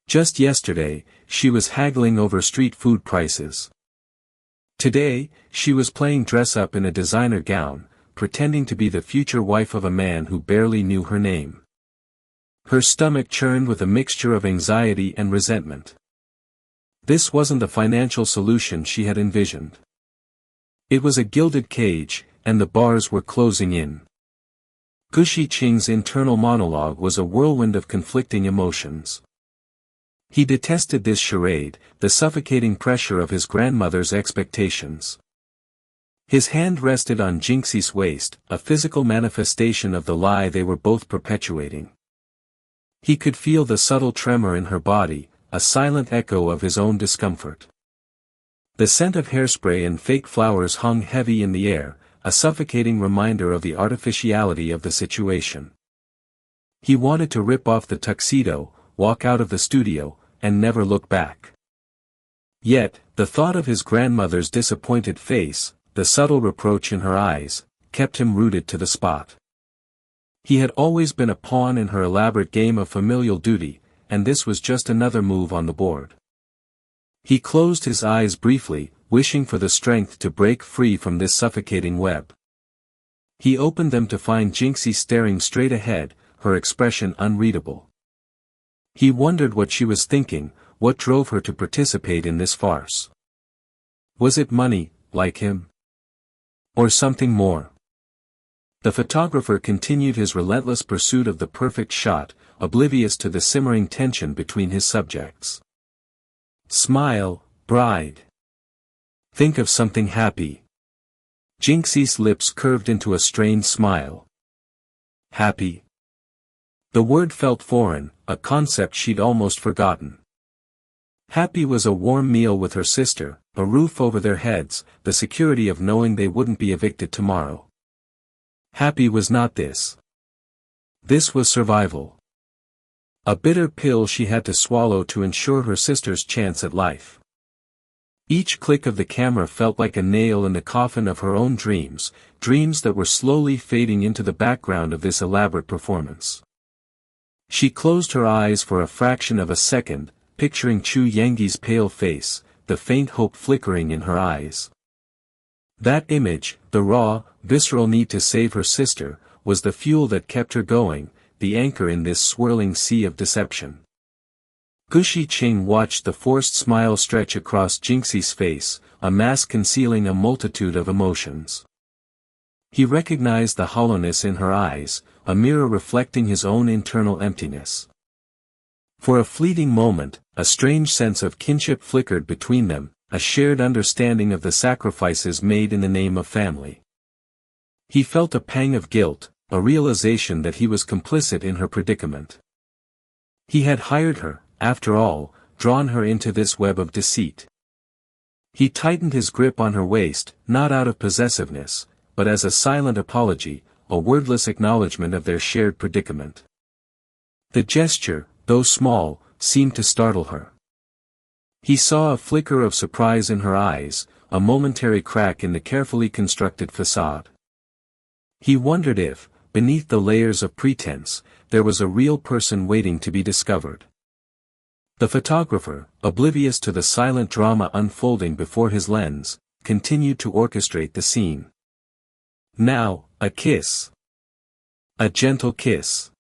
Just yesterday, she was haggling over street food prices. Today, she was playing dress-up in a designer gown, pretending to be the future wife of a man who barely knew her name. Her stomach churned with a mixture of anxiety and resentment. This wasn't the financial solution she had envisioned. It was a gilded cage, and the bars were closing in. Gushi Qing's internal monologue was a whirlwind of conflicting emotions. He detested this charade, the suffocating pressure of his grandmother's expectations. His hand rested on Jinxie's waist, a physical manifestation of the lie they were both perpetuating. He could feel the subtle tremor in her body, a silent echo of his own discomfort. The scent of hairspray and fake flowers hung heavy in the air, a suffocating reminder of the artificiality of the situation. He wanted to rip off the tuxedo, walk out of the studio, and never look back. Yet, the thought of his grandmother's disappointed face, the subtle reproach in her eyes, kept him rooted to the spot. He had always been a pawn in her elaborate game of familial duty, and this was just another move on the board. He closed his eyes briefly, wishing for the strength to break free from this suffocating web. He opened them to find Jinxie staring straight ahead, her expression unreadable. He wondered what she was thinking, what drove her to participate in this farce. Was it money, like him? Or something more? The photographer continued his relentless pursuit of the perfect shot, oblivious to the simmering tension between his subjects. Smile, bride. Think of something happy. Jinxie's lips curved into a strained smile. Happy? The word felt foreign, a concept she'd almost forgotten. Happy was a warm meal with her sister, a roof over their heads, the security of knowing they wouldn't be evicted tomorrow. Happy was not this. This was survival. A bitter pill she had to swallow to ensure her sister's chance at life. Each click of the camera felt like a nail in the coffin of her own dreams, dreams that were slowly fading into the background of this elaborate performance. She closed her eyes for a fraction of a second, picturing Chu Yangyi's pale face, the faint hope flickering in her eyes. That image, the raw, visceral need to save her sister, was the fuel that kept her going, the anchor in this swirling sea of deception. Gushi Qing watched the forced smile stretch across Jinxie's face, a mask concealing a multitude of emotions. He recognized the hollowness in her eyes, a mirror reflecting his own internal emptiness. For a fleeting moment, a strange sense of kinship flickered between them, a shared understanding of the sacrifices made in the name of family. He felt a pang of guilt, a realization that he was complicit in her predicament. He had hired her, after all, drawn her into this web of deceit. He tightened his grip on her waist, not out of possessiveness, but as a silent apology, a wordless acknowledgement of their shared predicament. The gesture, though small, seemed to startle her. He saw a flicker of surprise in her eyes, a momentary crack in the carefully constructed facade. He wondered if, beneath the layers of pretense, there was a real person waiting to be discovered. The photographer, oblivious to the silent drama unfolding before his lens, continued to orchestrate the scene. Now, a kiss. A gentle kiss.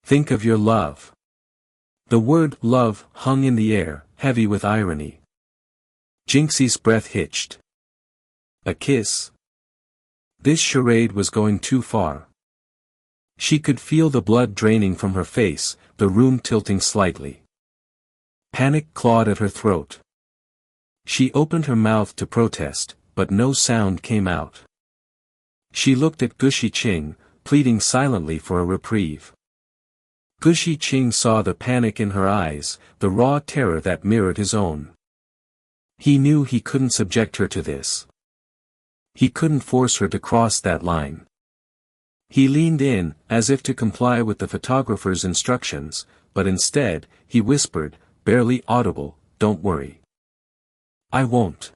Think of your love. The word love hung in the air, heavy with irony. Jinxie's breath hitched. A kiss? This charade was going too far. She could feel the blood draining from her face, the room tilting slightly. Panic clawed at her throat. She opened her mouth to protest, but no sound came out. She looked at Gushi Qing, pleading silently for a reprieve. Gushi Qing saw the panic in her eyes, the raw terror that mirrored his own. He knew he couldn't subject her to this. He couldn't force her to cross that line. He leaned in, as if to comply with the photographer's instructions, but instead, he whispered, barely audible, "Don't worry. I won't."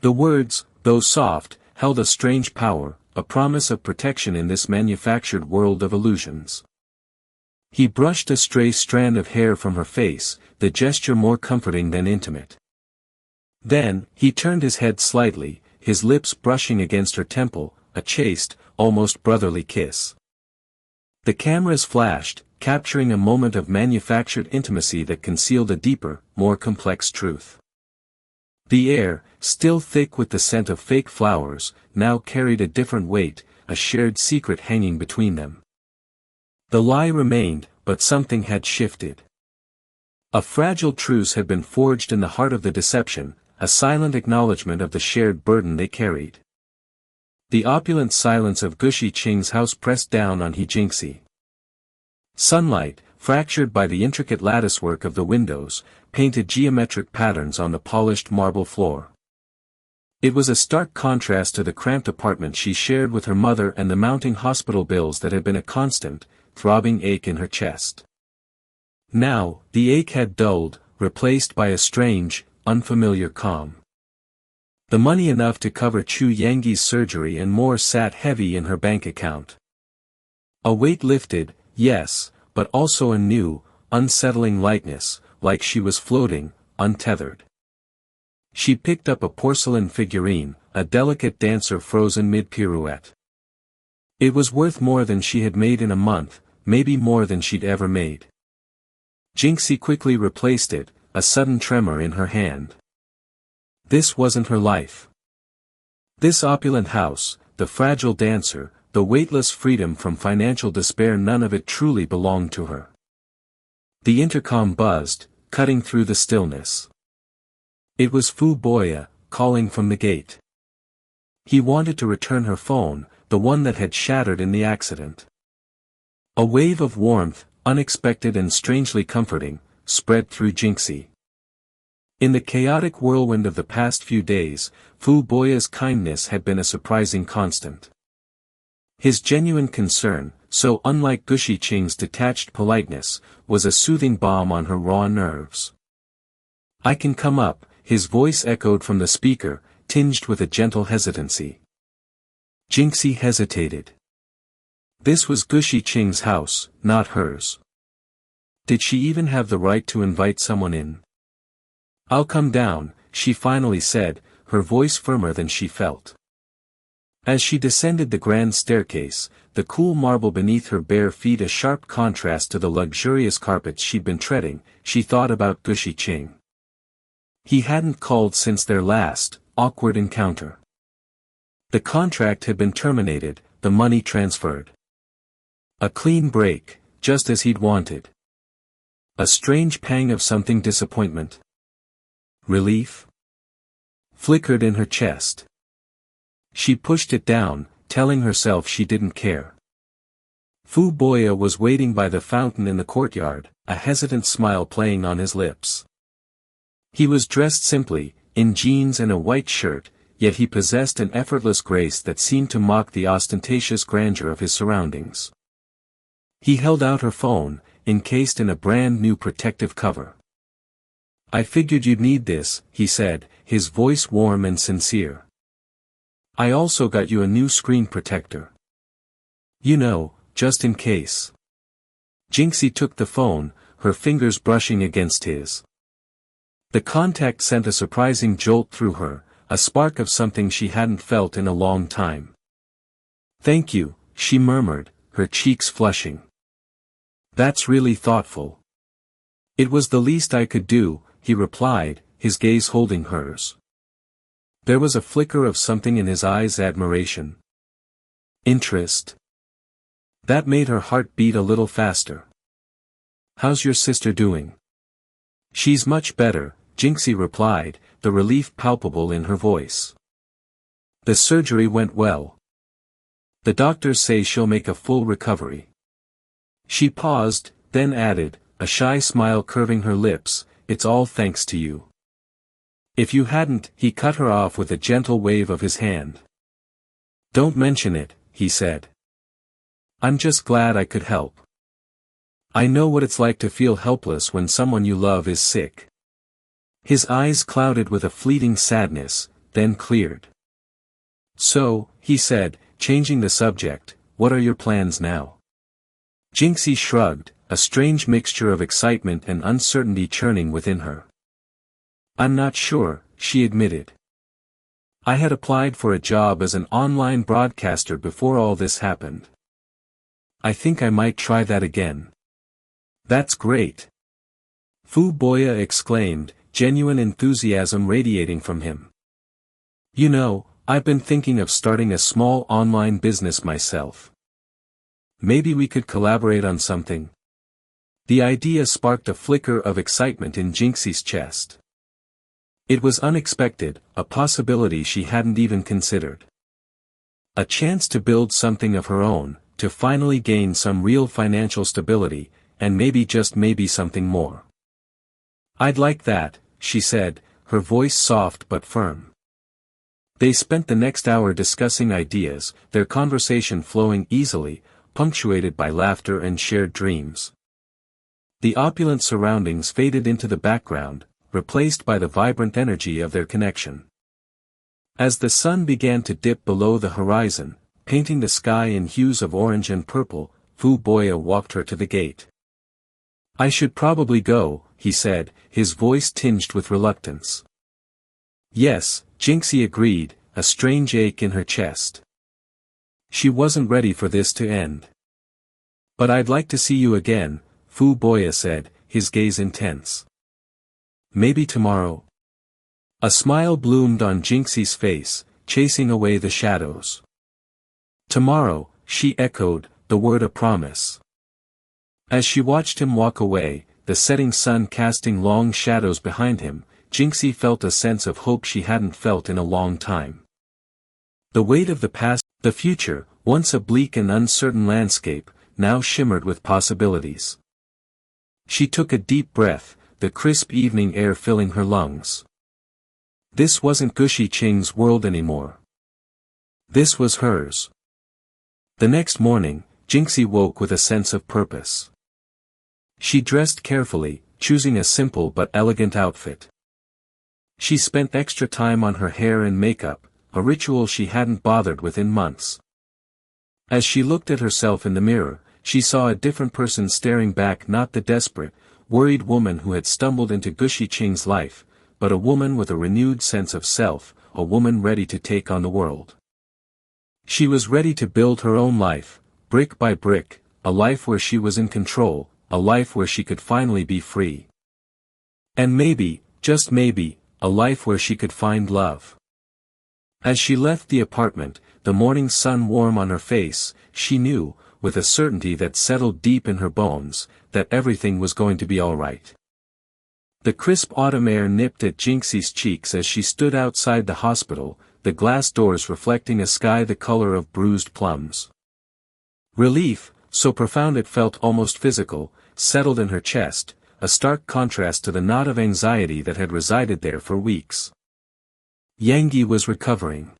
The words, though soft, held a strange power, a promise of protection in this manufactured world of illusions. He brushed a stray strand of hair from her face, the gesture more comforting than intimate. Then, he turned his head slightly, his lips brushing against her temple, a chaste, almost brotherly kiss. The cameras flashed, capturing a moment of manufactured intimacy that concealed a deeper, more complex truth. The air, still thick with the scent of fake flowers, now carried a different weight, a shared secret hanging between them. The lie remained, but something had shifted. A fragile truce had been forged in the heart of the deception, a silent acknowledgement of the shared burden they carried. The opulent silence of Gushi Qing's house pressed down on Jinxi. Sunlight, fractured by the intricate latticework of the windows, painted geometric patterns on the polished marble floor. It was a stark contrast to the cramped apartment she shared with her mother and the mounting hospital bills that had been a constant, throbbing ache in her chest. Now, the ache had dulled, replaced by a strange, unfamiliar calm. The money enough to cover Chu Yangi's surgery and more sat heavy in her bank account. A weight lifted, yes, but also a new, unsettling lightness, like she was floating, untethered. She picked up a porcelain figurine, a delicate dancer frozen mid-pirouette. It was worth more than she had made in a month, maybe more than she'd ever made. Jinxi quickly replaced it, a sudden tremor in her hand. This wasn't her life. This opulent house, the fragile dancer, the weightless freedom from financial despair, none of it truly belonged to her. The intercom buzzed, cutting through the stillness. It was Fu Boya, calling from the gate. He wanted to return her phone, the one that had shattered in the accident. A wave of warmth, unexpected and strangely comforting, spread through Jinxi. In the chaotic whirlwind of the past few days, Fu Boya's kindness had been a surprising constant. His genuine concern, so unlike Gushi Qing's detached politeness, was a soothing balm on her raw nerves. "I can come up," his voice echoed from the speaker, tinged with a gentle hesitancy. Jinxi hesitated. This was Gushi Qing's house, not hers. Did she even have the right to invite someone in? "I'll come down," she finally said, her voice firmer than she felt. As she descended the grand staircase, the cool marble beneath her bare feet a sharp contrast to the luxurious carpets she'd been treading, she thought about Gushi Qing. He hadn't called since their last, awkward encounter. The contract had been terminated, the money transferred. A clean break, just as he'd wanted. A strange pang of something disappointment. Relief? Flickered in her chest. She pushed it down, telling herself she didn't care. Fu Boya was waiting by the fountain in the courtyard, a hesitant smile playing on his lips. He was dressed simply, in jeans and a white shirt, yet he possessed an effortless grace that seemed to mock the ostentatious grandeur of his surroundings. He held out her phone, encased in a brand new protective cover. "I figured you'd need this," he said, his voice warm and sincere. "I also got you a new screen protector. You know, just in case." Jinxi took the phone, her fingers brushing against his. The contact sent a surprising jolt through her, a spark of something she hadn't felt in a long time. "Thank you," she murmured, her cheeks flushing. "That's really thoughtful." "It was the least I could do," he replied, his gaze holding hers. There was a flicker of something in his eyes, admiration. Interest. That made her heart beat a little faster. "How's your sister doing?" "She's much better," Jinxi replied, the relief palpable in her voice. "The surgery went well. The doctors say she'll make a full recovery." She paused, then added, a shy smile curving her lips, "It's all thanks to you." "If you hadn't," he cut her off with a gentle wave of his hand. "Don't mention it," he said. "I'm just glad I could help. I know what it's like to feel helpless when someone you love is sick." His eyes clouded with a fleeting sadness, then cleared. "So," he said, changing the subject, "what are your plans now?" Jinxi shrugged, a strange mixture of excitement and uncertainty churning within her. "I'm not sure," she admitted. "I had applied for a job as an online broadcaster before all this happened. I think I might try that again." "That's great!" Fu Boya exclaimed, genuine enthusiasm radiating from him. You know, I've been thinking of starting a small online business myself. Maybe we could collaborate on something. The idea sparked a flicker of excitement in Jinxie's chest. It was unexpected, a possibility she hadn't even considered. A chance to build something of her own, to finally gain some real financial stability, and maybe just maybe something more. I'd like that, she said, her voice soft but firm. They spent the next hour discussing ideas, their conversation flowing easily, punctuated by laughter and shared dreams. The opulent surroundings faded into the background, replaced by the vibrant energy of their connection. As the sun began to dip below the horizon, painting the sky in hues of orange and purple, Fu Boya walked her to the gate. I should probably go, he said, his voice tinged with reluctance. Yes, Jinxie agreed, a strange ache in her chest. She wasn't ready for this to end. But I'd like to see you again, Fu Boya said, his gaze intense. Maybe tomorrow? A smile bloomed on Jinxie's face, chasing away the shadows. Tomorrow, she echoed, the word a promise. As she watched him walk away, the setting sun casting long shadows behind him, Jinxie felt a sense of hope she hadn't felt in a long time. The weight of the past, the future, once a bleak and uncertain landscape, now shimmered with possibilities. She took a deep breath, the crisp evening air filling her lungs. This wasn't Gushi Qing's world anymore. This was hers. The next morning, Jinxie woke with a sense of purpose. She dressed carefully, choosing a simple but elegant outfit. She spent extra time on her hair and makeup, a ritual she hadn't bothered with in months. As she looked at herself in the mirror, she saw a different person staring back, not the desperate, worried woman who had stumbled into Gushi Qing's life, but a woman with a renewed sense of self, a woman ready to take on the world. She was ready to build her own life, brick by brick, a life where she was in control, a life where she could finally be free. And maybe, just maybe, a life where she could find love. As she left the apartment, the morning sun warm on her face, she knew, with a certainty that settled deep in her bones, that everything was going to be all right. The crisp autumn air nipped at Jinxie's cheeks as she stood outside the hospital, the glass doors reflecting a sky the color of bruised plums. Relief, so profound it felt almost physical, settled in her chest, a stark contrast to the knot of anxiety that had resided there for weeks. Yangi was recovering.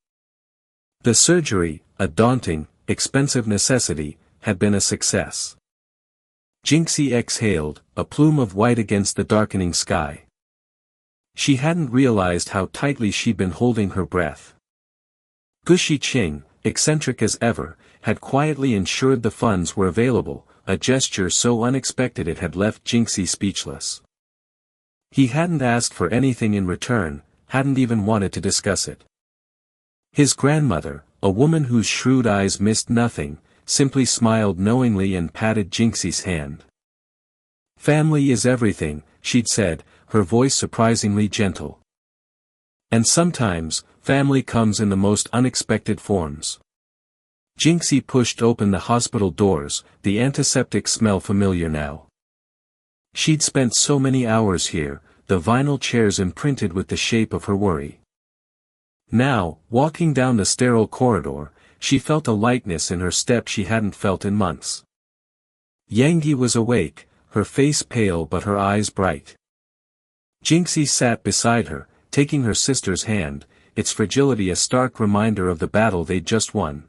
The surgery, a daunting, expensive necessity, had been a success. Jinxie exhaled, a plume of white against the darkening sky. She hadn't realized how tightly she'd been holding her breath. Gushi Qing, eccentric as ever, had quietly ensured the funds were available, a gesture so unexpected it had left Jinxie speechless. He hadn't asked for anything in return, hadn't even wanted to discuss it. His grandmother, a woman whose shrewd eyes missed nothing, simply smiled knowingly and patted Jinxie's hand. Family is everything, she'd said, her voice surprisingly gentle. And sometimes, family comes in the most unexpected forms. Jinxie pushed open the hospital doors, the antiseptic smell familiar now. She'd spent so many hours here, the vinyl chairs imprinted with the shape of her worry. Now, walking down the sterile corridor, she felt a lightness in her step she hadn't felt in months. Yangi was awake, her face pale but her eyes bright. Jinxie sat beside her, taking her sister's hand, its fragility a stark reminder of the battle they'd just won.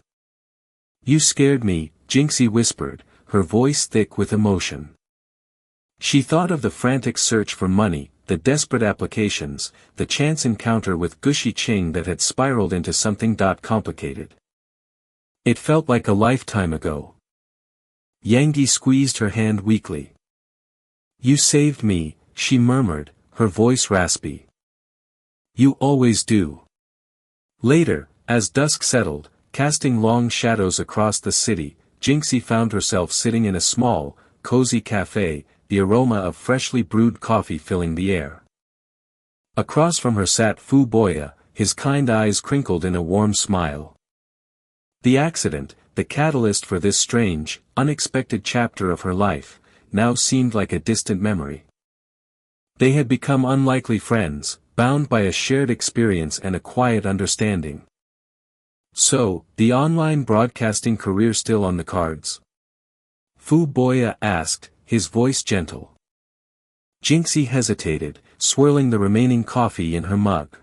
You scared me, Jinxie whispered, her voice thick with emotion. She thought of the frantic search for money, the desperate applications, the chance encounter with Gushi Qing that had spiraled into something complicated. It felt like a lifetime ago. Yangi squeezed her hand weakly. You saved me, she murmured, her voice raspy. You always do. Later, as dusk settled, casting long shadows across the city, Jinxie found herself sitting in a small, cozy cafe, the aroma of freshly brewed coffee filling the air. Across from her sat Fu Boya, his kind eyes crinkled in a warm smile. The accident, the catalyst for this strange, unexpected chapter of her life, now seemed like a distant memory. They had become unlikely friends, bound by a shared experience and a quiet understanding. So, the online broadcasting career still on the cards? Fu Boya asked, his voice gentle. Jinxie hesitated, swirling the remaining coffee in her mug.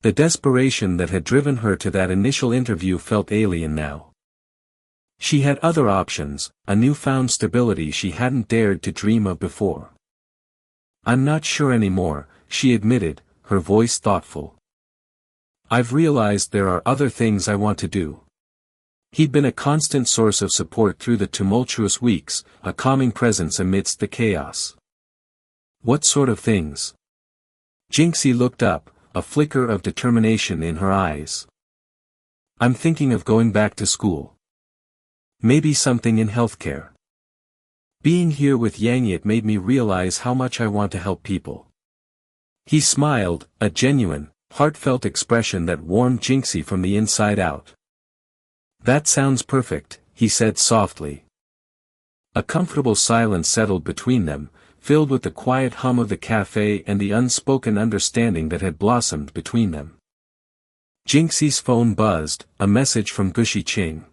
The desperation that had driven her to that initial interview felt alien now. She had other options, a newfound stability she hadn't dared to dream of before. I'm not sure anymore, she admitted, her voice thoughtful. I've realized there are other things I want to do. He'd been a constant source of support through the tumultuous weeks, a calming presence amidst the chaos. What sort of things? Jinxie looked up, a flicker of determination in her eyes. I'm thinking of going back to school. Maybe something in healthcare. Being here with Yangyet made me realize how much I want to help people. He smiled, a genuine, heartfelt expression that warmed Jinxie from the inside out. That sounds perfect, he said softly. A comfortable silence settled between them, filled with the quiet hum of the cafe and the unspoken understanding that had blossomed between them. Jinxie's phone buzzed, a message from Gushi Qing.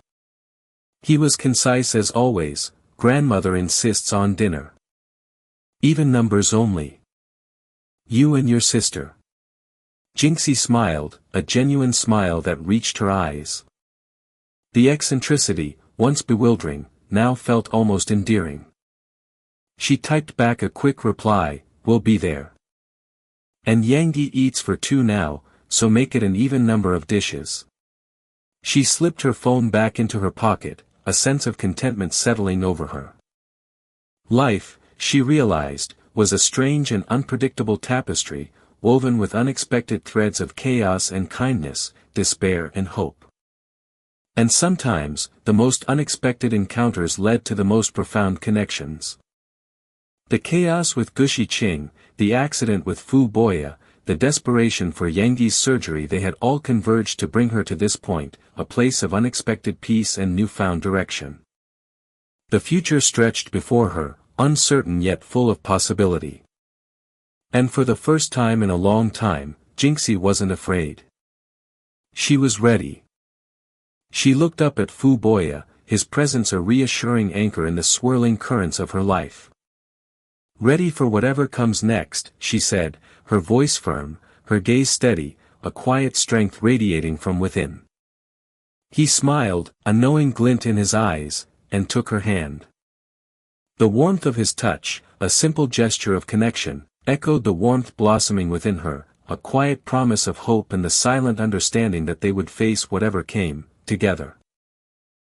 He was concise as always, grandmother insists on dinner. Even numbers only. You and your sister. Jinxie smiled, a genuine smile that reached her eyes. The eccentricity, once bewildering, now felt almost endearing. She typed back a quick reply, we'll be there. And Yangyi eats for two now, so make it an even number of dishes. She slipped her phone back into her pocket, a sense of contentment settling over her. Life, she realized, was a strange and unpredictable tapestry, woven with unexpected threads of chaos and kindness, despair and hope. And sometimes, the most unexpected encounters led to the most profound connections. The chaos with Gushi Qing, the accident with Fu Boya, the desperation for Yangyi's surgery, they had all converged to bring her to this point, a place of unexpected peace and newfound direction. The future stretched before her, uncertain yet full of possibility. And for the first time in a long time, Jinxie wasn't afraid. She was ready. She looked up at Fu Boya, his presence a reassuring anchor in the swirling currents of her life. Ready for whatever comes next, she said, her voice firm, her gaze steady, a quiet strength radiating from within. He smiled, a knowing glint in his eyes, and took her hand. The warmth of his touch, a simple gesture of connection, echoed the warmth blossoming within her, a quiet promise of hope and the silent understanding that they would face whatever came, together.